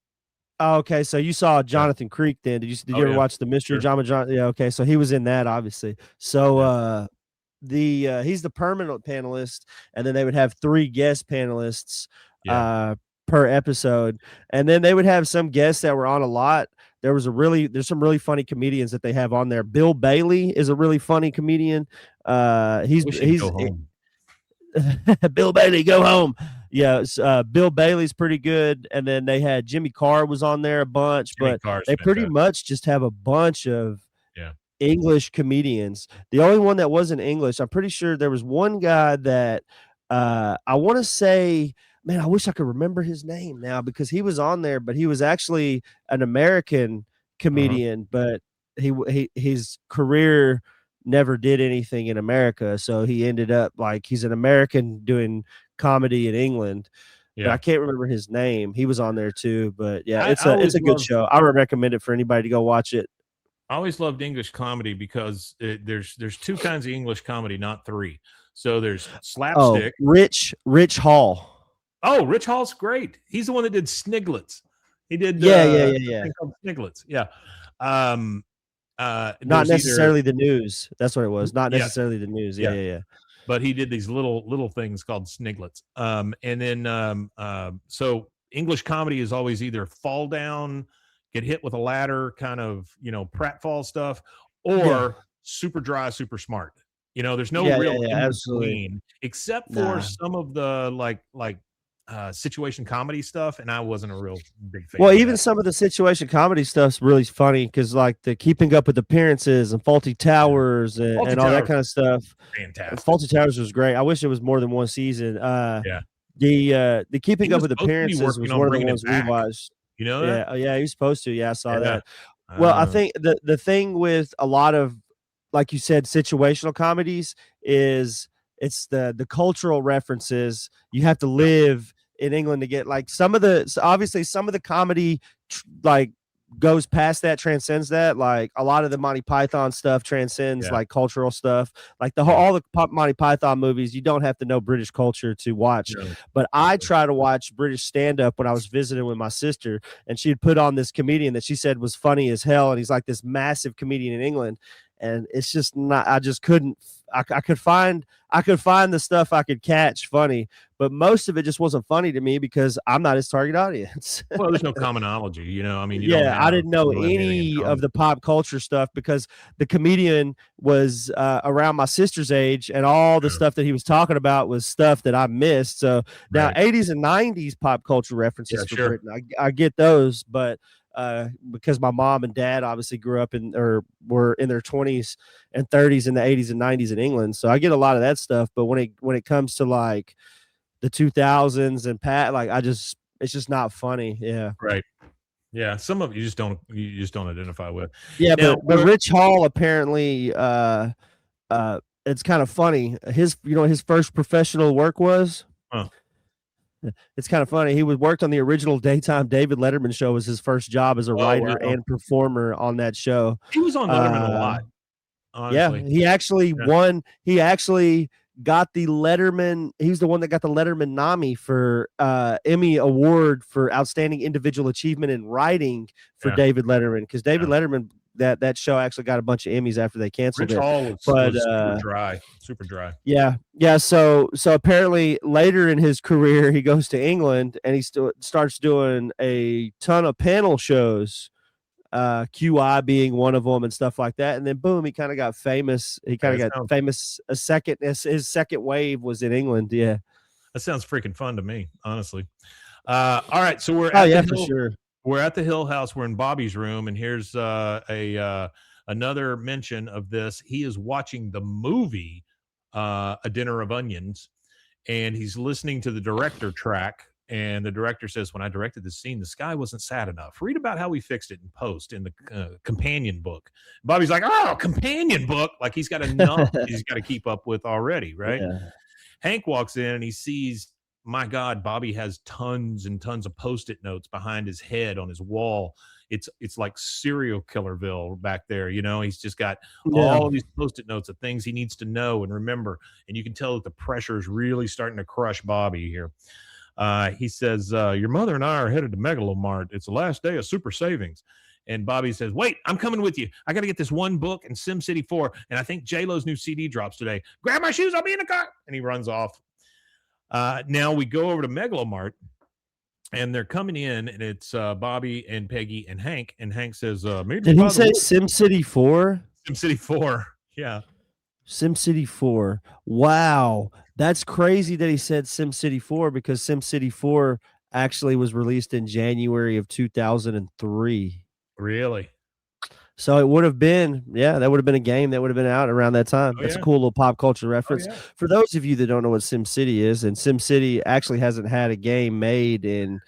Okay, so you saw Jonathan Creek then. Did you ever watch the Mystery John? Yeah, okay. So he was in that, obviously. So he's the permanent panelist, and then they would have 3 guest panelists per episode, and then they would have some guests that were on a lot. There's some really funny comedians that they have on there. Bill Bailey is a really funny comedian. He's Bill Bailey, go home. Yeah, Bill Bailey's pretty good, and then they had Jimmy Carr was on there a bunch, but they pretty much just have a bunch of English comedians. The only one that wasn't English, I'm pretty sure there was one guy that I want to say, man, I wish I could remember his name now because he was on there, but he was actually an American comedian, but his career never did anything in America, so he ended up like he's an American doing comedy in England. But I can't remember his name. He was on there too, but it's a good show. I would recommend it for anybody to go watch it. I always loved English comedy because there's 2 kinds of English comedy, not 3. So there's slapstick. Rich Hall. Oh, Rich Hall's great. He's the one that did Sniglets. He did Sniglets. Yeah. Not necessarily the news. That's what it was. Not necessarily the news. Yeah. But he did these little things called Sniglets. And then so English comedy is always either fall down, get hit with a ladder, kind of, pratfall stuff, or super dry, super smart. There's no real in between, except for some of the like situation comedy stuff, and I wasn't a real big fan. Well, even some of the situation comedy stuff's really funny because like the Keeping Up with Appearances and Faulty Towers and all that kind of stuff. Fantastic. Faulty Towers was great. I wish it was more than one season. The Keeping Up with Appearances was one of the ones we watched. You know that? Yeah, he was supposed to. Yeah, I saw that. Well, I think the thing with a lot of, like you said, situational comedies is it's the cultural references. You have to live in England to get like obviously some of the comedy like goes past that, transcends that. Like a lot of the Monty Python stuff transcends like cultural stuff. Like all the Monty Python movies, you don't have to know British culture to watch. No. But I try to watch British stand-up when I was visiting with my sister, and she'd put on this comedian that she said was funny as hell, and he's like this massive comedian in England. And it's just not, I just couldn't, I could find the stuff I could catch funny, but most of it just wasn't funny to me because I'm not his target audience. Well, there's no commonality, you know. I mean, I didn't know any of the pop culture stuff because the comedian was around my sister's age, and all the stuff that he was talking about was stuff that I missed. So now 80s and 90s pop culture references for Britain, I get those, but because my mom and dad obviously grew up or were in their 20s and 30s in the 80s and 90s in England, so I get a lot of that stuff. But when it comes to like the 2000s and like it's just not funny. Yeah, right. Yeah, some of you just don't identify with. Yeah, now, but Rich Hall apparently it's kind of funny. His first professional work was. Huh. It's kind of funny. He worked on the original daytime David Letterman show. Was his first job as a writer and performer on that show. He was on Letterman a lot. Honestly. Yeah, he actually won. He actually got the Letterman. He's the one that got the Letterman Nami for Emmy Award for Outstanding Individual Achievement in Writing for David Letterman, because David Letterman. That show actually got a bunch of Emmys after they canceled Rich it. Hall was super dry. Yeah. So apparently later in his career, he goes to England and he starts doing a ton of panel shows, QI being one of them and stuff like that. And then boom, he kind of got famous. He kind of got famous. His second wave was in England. Yeah, that sounds freaking fun to me, honestly. All right, so we're for sure. We're at the Hill House. We're in Bobby's room, and here's another mention of this. He is watching the movie A Dinner of Onions, and he's listening to the director track. And the director says, "When I directed this scene, the sky wasn't sad enough. Read about how we fixed it in post in the companion book." Bobby's like, "Oh, companion book!" Like he's got enough he's got to keep up with already, right? Yeah. Hank walks in and he sees. My God, Bobby has tons and tons of Post-it notes behind his head on his wall. It's like serial killerville back there. You know, he's just got all of these Post-it notes of things he needs to know and remember. And you can tell that the pressure is really starting to crush Bobby here. He says, "Your mother and I are headed to Megalomart. It's the last day of Super Savings." And Bobby says, "Wait, I'm coming with you. I got to get this one book and SimCity 4. And I think J-Lo's new CD drops today. Grab my shoes. I'll be in the car." And he runs off. Now we go over to Megalomart, and they're coming in, and it's Bobby and Peggy and Hank. And Hank says, "Did he say SimCity 4? SimCity 4, yeah. SimCity 4. Wow, that's crazy that he said SimCity 4 because SimCity 4 actually was released in January of 2003. Really? So it would have been, that would have been a game that would have been out around that time. That's a cool little pop culture reference. For those of you that don't know what SimCity is, and SimCity actually hasn't had a game made in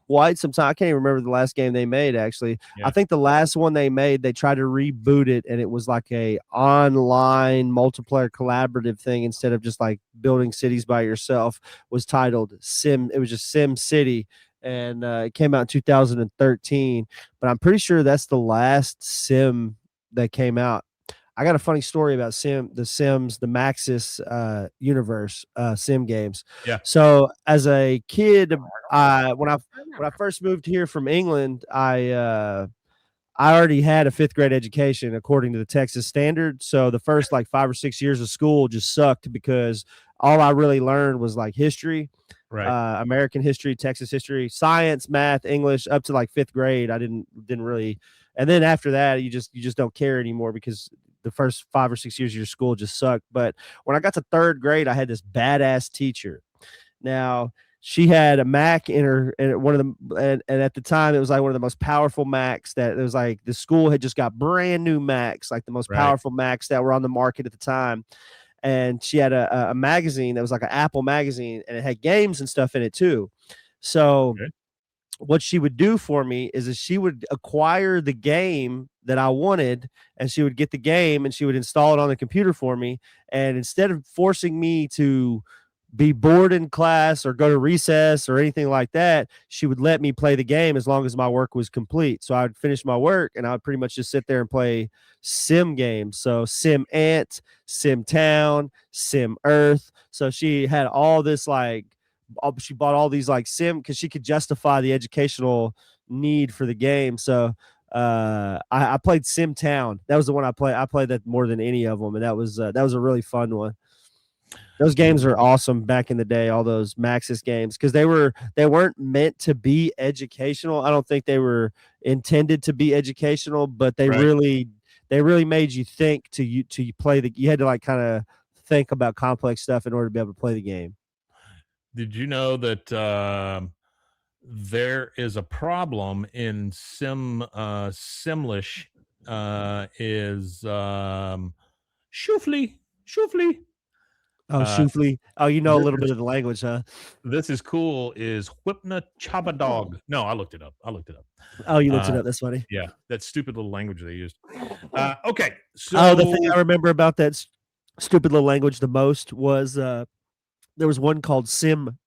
quite some time. I can't even remember the last game they made, actually. I think the last one they made, they tried to reboot it, and it was like a online multiplayer collaborative thing instead of just like building cities by yourself. Was titled it was just SimCity. And it came out in 2013, but I'm pretty sure that's the last Sim that came out. I got a funny story about the Sims, the Maxis universe Sim games. Yeah. So as a kid, when I first moved here from England, I already had a 5th grade education according to the Texas standard. So the first like 5 or 6 years of school just sucked because all I really learned was like history. Right. American history, Texas history, science, math, English, up to like 5th grade. I didn't really, and then after that, you just don't care anymore because the first 5 or 6 years of your school just sucked. But when I got to 3rd grade, I had this badass teacher. Now she had a Mac and at the time it was like one of the most powerful Macs that it was like the school had just got brand new Macs, like the most powerful Macs that were on the market at the time. And she had a magazine that was like an Apple magazine, and it had games and stuff in it too. So what she would do for me is that she would acquire the game that I wanted, and she would get the game and she would install it on the computer for me. And instead of forcing me to be bored in class or go to recess or anything like that, she would let me play the game as long as my work was complete. So I would finish my work and I would pretty much just sit there and play sim games. So Sim Ant, Sim Town, Sim Earth. So she had all this, like, she bought all these like sim because she could justify the educational need for the game. So I played Sim Town. That was the one I played. I played that more than any of them, and that was a really fun one. Those games are awesome back in the day, all those Maxis games, because they weren't meant to be educational. I don't think they were intended to be educational, but they really made you think to play you had to like kind of think about complex stuff in order to be able to play the game. Did you know that there is a problem in Simlish is Shufli. Oh, Shufli. Oh, you know a little bit of the language, huh? This is cool. Is Whipna Chaba Dog? No, I looked it up. Oh, you looked it up. That's funny. Yeah, that stupid little language they used. Okay, so the thing I remember about that stupid little language the most was there was one called Sim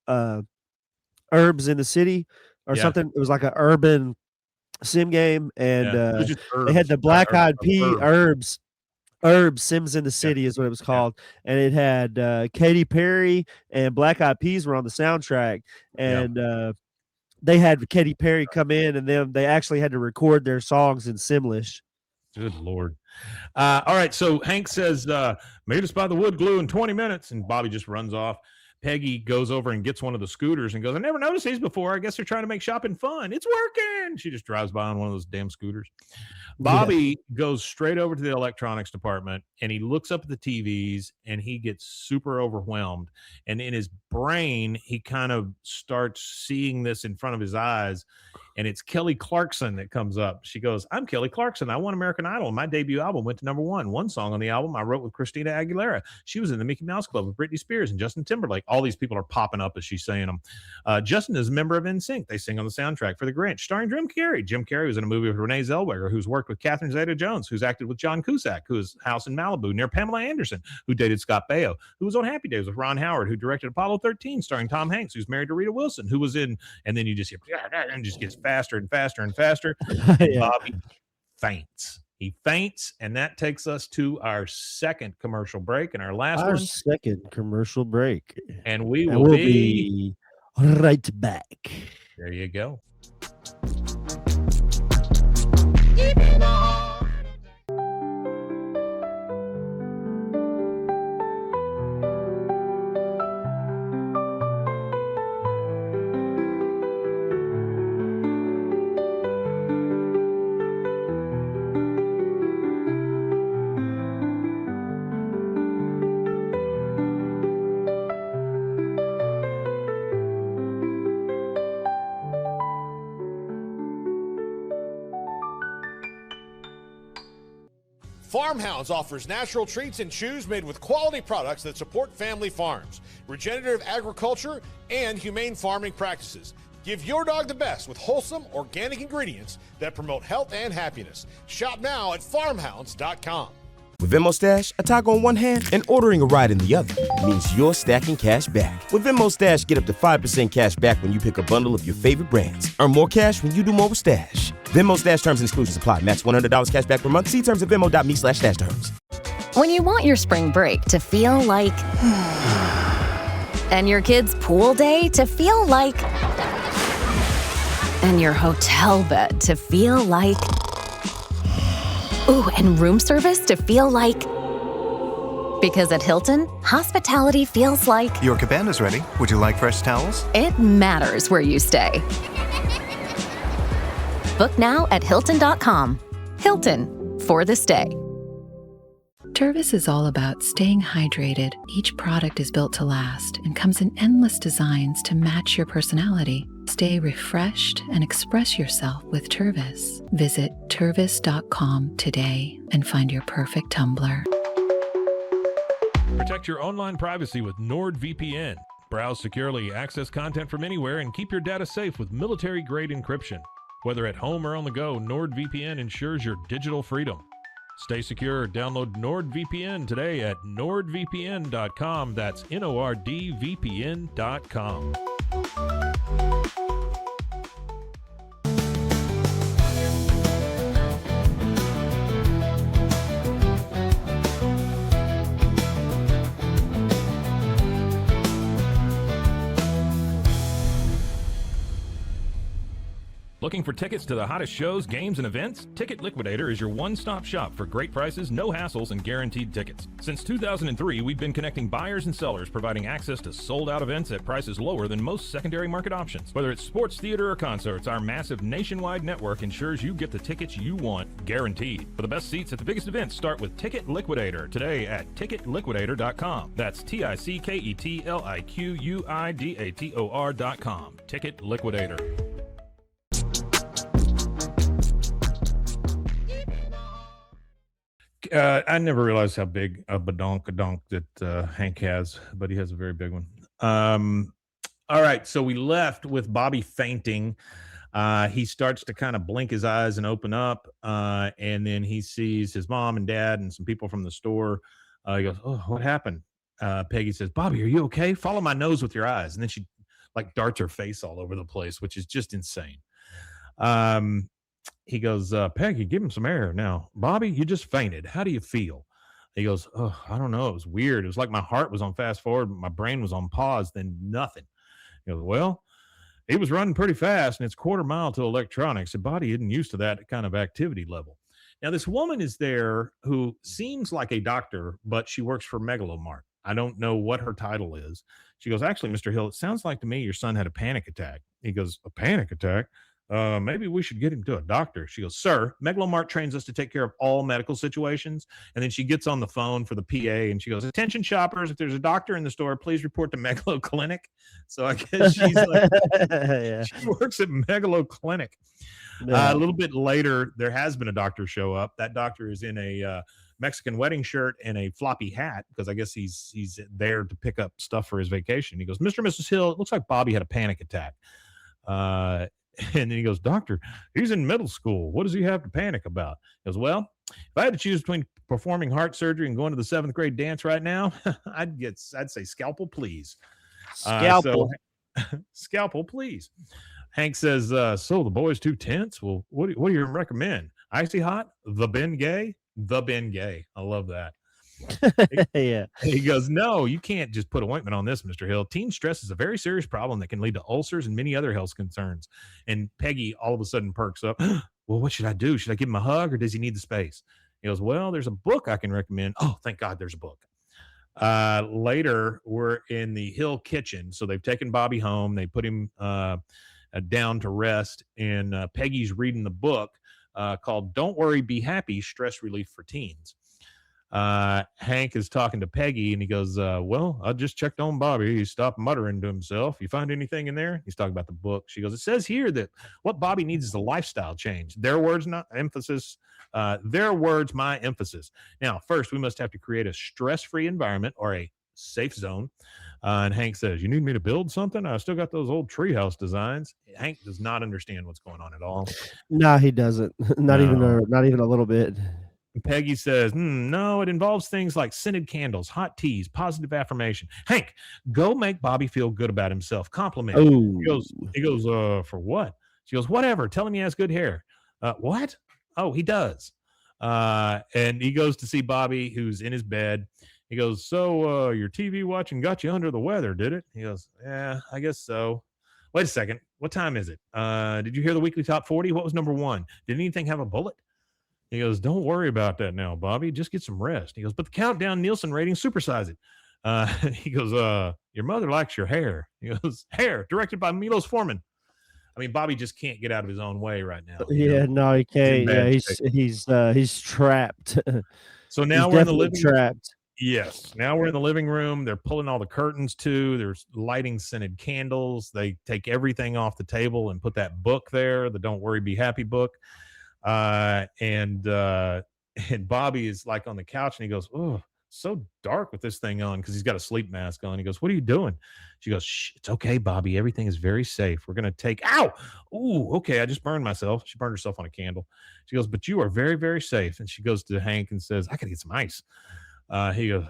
Herbs in the City or something. It was like an urban sim game, and they had the Black Eyed Pea Herbs Sims in the City is what it was called, and it had Katy Perry and Black Eyed Peas were on the soundtrack, and they had Katy Perry come in, and then they actually had to record their songs in Simlish. Good Lord. All right, so Hank says, meet us by the wood glue in 20 minutes, and Bobby just runs off. Peggy goes over and gets one of the scooters and goes, I never noticed these before. I guess they're trying to make shopping fun. It's working. She just drives by on one of those damn scooters. Bobby goes straight over to the electronics department, and he looks up at the TVs, and he gets super overwhelmed. And in his brain, he kind of starts seeing this in front of his eyes, and it's Kelly Clarkson that comes up. She goes, I'm Kelly Clarkson. I won American Idol. My debut album went to #1. One song on the album I wrote with Christina Aguilera. She was in the Mickey Mouse Club with Britney Spears and Justin Timberlake. All these people are popping up as she's saying them. Justin is a member of NSYNC. They sing on the soundtrack for The Grinch, starring Jim Carrey. Jim Carrey was in a movie with Renee Zellweger, who's worked with Catherine Zeta-Jones, who's acted with John Cusack, who is House in Malibu, near Pamela Anderson, who dated Scott Baio, who was on Happy Days with Ron Howard, who directed Apollo 13, starring Tom Hanks, who's married to Rita Wilson, who was in, and then you just hear, and just gets faster and faster and faster. And Bobby faints. He faints, and that takes us to our second commercial break and our last one. Second commercial break. And we will be right back. There you go. Farmhounds offers natural treats and chews made with quality products that support family farms, regenerative agriculture, and humane farming practices. Give your dog the best with wholesome, organic ingredients that promote health and happiness. Shop now at farmhounds.com. With Venmo Stash, a toggle on one hand and ordering a ride in the other means you're stacking cash back. With Venmo Stash, get up to 5% cash back when you pick a bundle of your favorite brands. Earn more cash when you do more with Stash. Venmo Stash terms and exclusions apply. Max $100 cash back per month. See terms at venmo.me/stash terms. When you want your spring break to feel like... and your kids' pool day to feel like... and your hotel bed to feel like... ooh, and room service to feel like... because at Hilton, hospitality feels like... Your cabana's ready. Would you like fresh towels? It matters where you stay. Book now at Hilton.com. Hilton, for the stay. Tervis is all about staying hydrated. Each product is built to last and comes in endless designs to match your personality. Stay refreshed and express yourself with Tervis. Visit Tervis.com today and find your perfect tumbler. Protect your online privacy with NordVPN. Browse securely, access content from anywhere, and keep your data safe with military-grade encryption. Whether at home or on the go, NordVPN ensures your digital freedom. Stay secure. Download NordVPN today at nordvpn.com. That's NORDVPN.com. Looking for tickets to the hottest shows, games, and events? Ticket Liquidator is your one-stop shop for great prices, no hassles, and guaranteed tickets. Since 2003, we've been connecting buyers and sellers, providing access to sold-out events at prices lower than most secondary market options. Whether it's sports, theater, or concerts, our massive nationwide network ensures you get the tickets you want, guaranteed. For the best seats at the biggest events, start with Ticket Liquidator today at ticketliquidator.com. That's TICKETLIQUIDATOR.com. Ticket Liquidator. I never realized how big a badonkadonk that Hank has, but he has a very big one. All right, so we left with Bobby fainting. He starts to kind of blink his eyes and open up, and then he sees his mom and dad and some people from the store. He goes, "Oh, what happened?" Peggy says, "Bobby, are you okay? Follow my nose with your eyes." And then she like darts her face all over the place, which is just insane. He goes, "Peggy, give him some air. Now, Bobby, you just fainted. How do you feel?" He goes, "Oh, I don't know. It was weird. It was like my heart was on fast forward, but my brain was on pause, then nothing." He goes, "Well, he was running pretty fast, and it's quarter mile to electronics. The body isn't used to that kind of activity level." Now, this woman is there who seems like a doctor, but she works for Megalomart. I don't know what her title is. She goes, "Actually, Mr. Hill, it sounds like to me your son had a panic attack." He goes, "A panic attack? Maybe we should get him to a doctor." She goes, "Sir, Megalomart trains us to take care of all medical situations." And then she gets on the phone for the PA and she goes, "Attention shoppers, if there's a doctor in the store, please report to Megalo Clinic." So I guess she's like, Yeah. she works at Megalo Clinic. Yeah. A little bit later, there has been a doctor show up. That doctor is in a Mexican wedding shirt and a floppy hat because I guess he's there to pick up stuff for his vacation. He goes, "Mr. and Mrs. Hill, it looks like Bobby had a panic attack." And then he goes, "Doctor, he's in middle school. What does he have to panic about?" He goes, "Well, if I had to choose between performing heart surgery and going to the 7th grade dance right now, I'd say scalpel, please." Scalpel. Scalpel, please. Hank says, "So the boy's too tense? Well, what do you recommend? Icy hot? The Ben Gay? The Ben Gay." I love that. Yeah. He goes, "No, you can't just put ointment on this, Mr. Hill. Teen stress is a very serious problem that can lead to ulcers and many other health concerns." And Peggy all of a sudden perks up. "Well, what should I do? Should I give him a hug or does he need the space?" He goes, "Well, there's a book I can recommend." Oh, thank God there's a book. Later, we're in the Hill kitchen. So they've taken Bobby home. They put him down to rest. And Peggy's reading the book called "Don't Worry, Be Happy, Stress Relief for Teens." Hank is talking to Peggy and he goes, "Well, I just checked on Bobby. He stopped muttering to himself. You find anything in there?" He's talking about the book. She goes, "It says here that what Bobby needs is a lifestyle change. Their words, not emphasis. Their words, my emphasis. Now, first, we must have to create a stress-free environment or a safe zone." And Hank says, "You need me to build something? I still got those old treehouse designs." Hank does not understand what's going on at all. No, he doesn't. Not even a little bit. Peggy says, "No, it involves things like scented candles, hot teas, positive affirmation. Hank, go make Bobby feel good about himself. Compliment him." Oh. He goes, "For what?" She goes, "Whatever. Tell him he has good hair." "What?" "Oh, he does." And he goes to see Bobby, who's in his bed. He goes, "So your TV watching got you under the weather, did it?" He goes, "Yeah, I guess so." "Wait a second. What time is it? Did you hear the weekly top 40? What was number 1? Did anything have a bullet?" He goes, "Don't worry about that now, Bobby. Just get some rest." He goes, "But the countdown Nielsen rating, supersize it." He goes, "Your mother likes your hair." He goes, "Hair, directed by Milos Forman." I mean, Bobby just can't get out of his own way right now. Yeah, no, he can't. Yeah, shape. he's trapped. So now He's we're in the definitely living trapped. Yes. Now we're in the living room. They're pulling all the curtains too. There's lighting scented candles. They take everything off the table and put that book there, the "Don't Worry, Be Happy" book. And Bobby is like on the couch and he goes, "Oh, so dark with this thing on because he's got a sleep mask on. He goes, what are you doing? She goes, shh, it's okay, Bobby. Everything is very safe. We're going to take, ow. Ooh, okay. I just burned myself. She burned herself on a candle. She goes, but you are very, very safe. And she goes to Hank and says, I got to get some ice. He goes,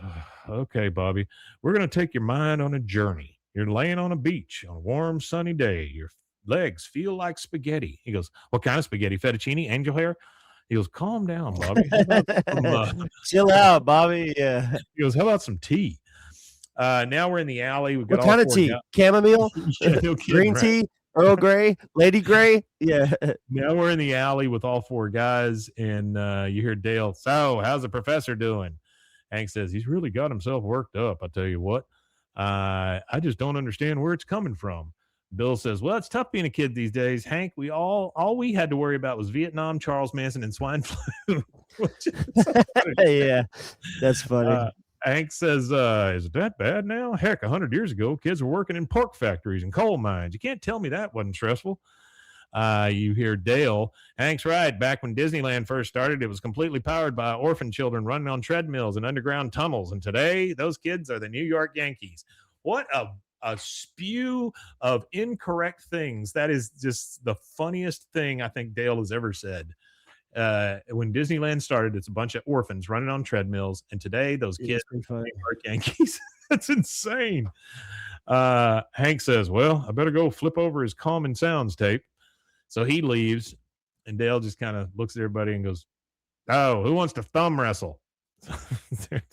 okay, Bobby, we're going to take your mind on a journey. You're laying on a beach on a warm, sunny day. Your legs feel like spaghetti. He goes, what kind of spaghetti? Fettuccine? Angel hair? He goes, calm down, Bobby. Chill out, Bobby. Yeah. He goes, how about some tea? Now we're in the alley. We've got what kind of tea? Chamomile? Yeah, no kidding, Green right? tea? Earl Grey? Lady Grey? Yeah. Now we're in the alley with all four guys, and you hear Dale, so how's the professor doing? Hank says, he's really got himself worked up. I tell you what, I just don't understand where it's coming from. Bill says, well, it's tough being a kid these days. Hank, all we had to worry about was Vietnam, Charles Manson, and swine flu. Yeah, that's funny. Hank says, is it that bad now? Heck, 100 years ago, kids were working in pork factories and coal mines. You can't tell me that wasn't stressful. You hear Dale, Hank's right. Back when Disneyland first started, it was completely powered by orphan children running on treadmills and underground tunnels. And today, those kids are the New York Yankees. What a spew of incorrect things. That is just the funniest thing I think Dale has ever said. When Disneyland started, it's a bunch of orphans running on treadmills, and today those kids are New York Yankees. That's insane. Hank says, well, I better go flip over his Common Sounds tape. So he leaves, and Dale just kind of looks at everybody and goes, oh, who wants to thumb wrestle?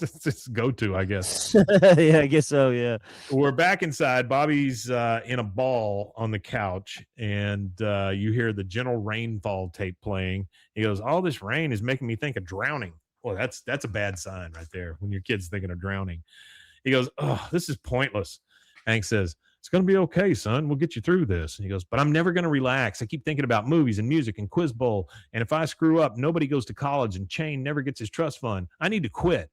Just go to, I guess. Yeah, I guess so. Yeah. We're back inside. Bobby's in a ball on the couch, and you hear the gentle rainfall tape playing. He goes, all this rain is making me think of drowning. Well, that's a bad sign right there when your kid's thinking of drowning. He goes, oh, this is pointless. Hank says, it's going to be okay, son. We'll get you through this. And he goes, but I'm never going to relax. I keep thinking about movies and music and Quiz Bowl. And if I screw up, nobody goes to college and Shane never gets his trust fund. I need to quit.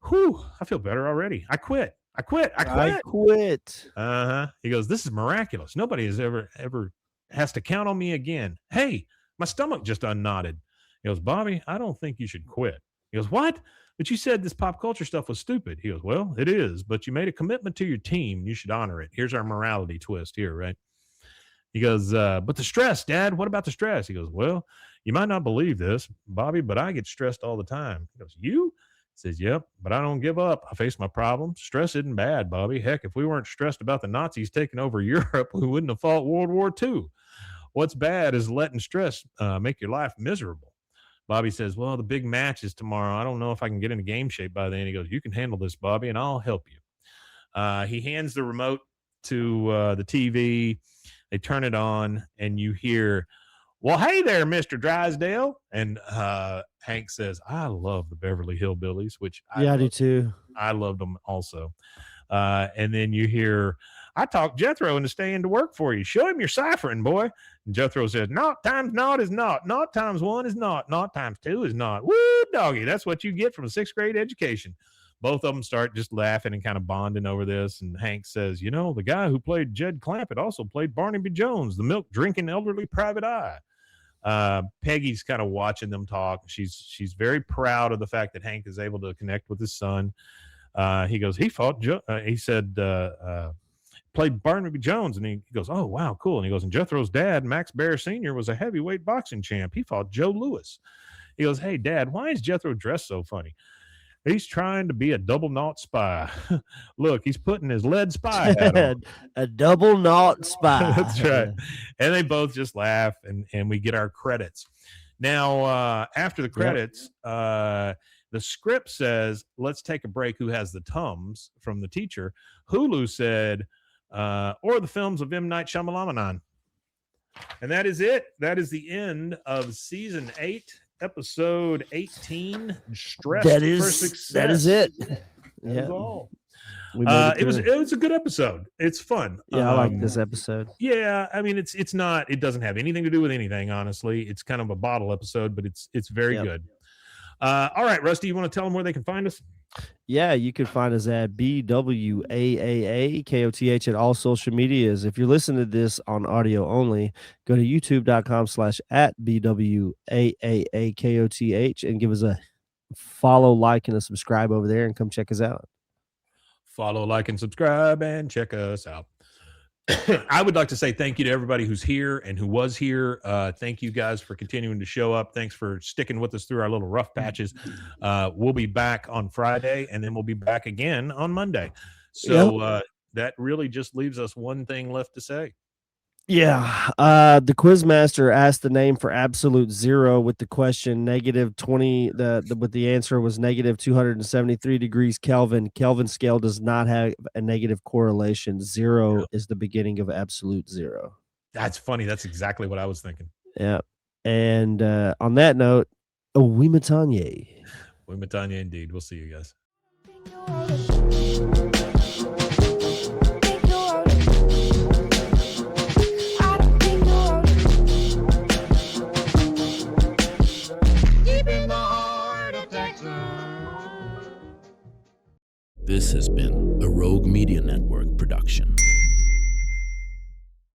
Whew, I feel better already. I quit. Uh-huh. He goes, this is miraculous. Nobody has ever has to count on me again. Hey, my stomach just unknotted. He goes, Bobby, I don't think you should quit. He goes, what? But you said this pop culture stuff was stupid. He goes, well, it is, but you made a commitment to your team. You should honor it. Here's our morality twist here, right? He goes, but the stress, Dad, what about the stress? He goes, well, you might not believe this, Bobby, but I get stressed all the time. He goes, you? He says, yep, but I don't give up. I face my problems. Stress isn't bad, Bobby. Heck, if we weren't stressed about the Nazis taking over Europe, we wouldn't have fought World War II. What's bad is letting stress make your life miserable. Bobby says, well, the big match is tomorrow. I don't know if I can get into game shape by then. He goes, you can handle this, Bobby, and I'll help you. He hands the remote to the TV. They turn it on, and you hear, well, hey there, Mr. Drysdale. And Hank says, I love the Beverly Hillbillies, which I do too. I loved them also. And then you hear, I talked Jethro into staying to work for you. Show him your ciphering, boy. And Jethro says, naught times naught is naught. Naught times one is naught. Naught times two is naught. Woo, doggy. That's what you get from a 6th grade education. Both of them start just laughing and kind of bonding over this. And Hank says, you know, the guy who played Jed Clampett also played Barnaby Jones, the milk-drinking elderly private eye. Peggy's kind of watching them talk. She's very proud of the fact that Hank is able to connect with his son. He goes, he fought, he said, played Barnaby Jones, and he goes, oh, wow, cool. And he goes, and Jethro's dad, Max Bear Sr., was a heavyweight boxing champ. He fought Joe Louis. He goes, hey, Dad, why is Jethro dressed so funny? He's trying to be a double knot spy. Look, he's putting his lead spy hat on. A double knot spy. That's right. And they both just laugh, and we get our credits. Now, after the credits, the script says, let's take a break. Who has the Tums from the teacher? Hulu said, or the films of M. Night Shyamalan. And that is it. That is the end of season 8, episode 18. Stressed for Success. That is it. That was all. It was a good episode. It's fun. Yeah, I like this episode. Yeah, I mean it's not. It doesn't have anything to do with anything. Honestly, it's kind of a bottle episode, but it's very good. All right, Rusty, you want to tell them where they can find us? Yeah, you can find us at BWAAAKOTH at all social medias. If you're listening to this on audio only, go to youtube.com/@BWAAAKOTH and give us a follow, like, and subscribe over there and come check us out. Follow, like, and subscribe, and check us out. I would like to say thank you to everybody who's here and who was here. Thank you guys for continuing to show up. Thanks for sticking with us through our little rough patches. We'll be back on Friday, and then we'll be back again on Monday. So that really just leaves us one thing left to say. Yeah. The Quizmaster asked the name for absolute zero with the question -20. With the answer was -273 degrees Kelvin. Kelvin scale does not have a negative correlation. Zero is the beginning of absolute zero. That's funny. That's exactly what I was thinking. Yeah. And on that note, Wimatanye. Wimatanye indeed. We'll see you guys. This has been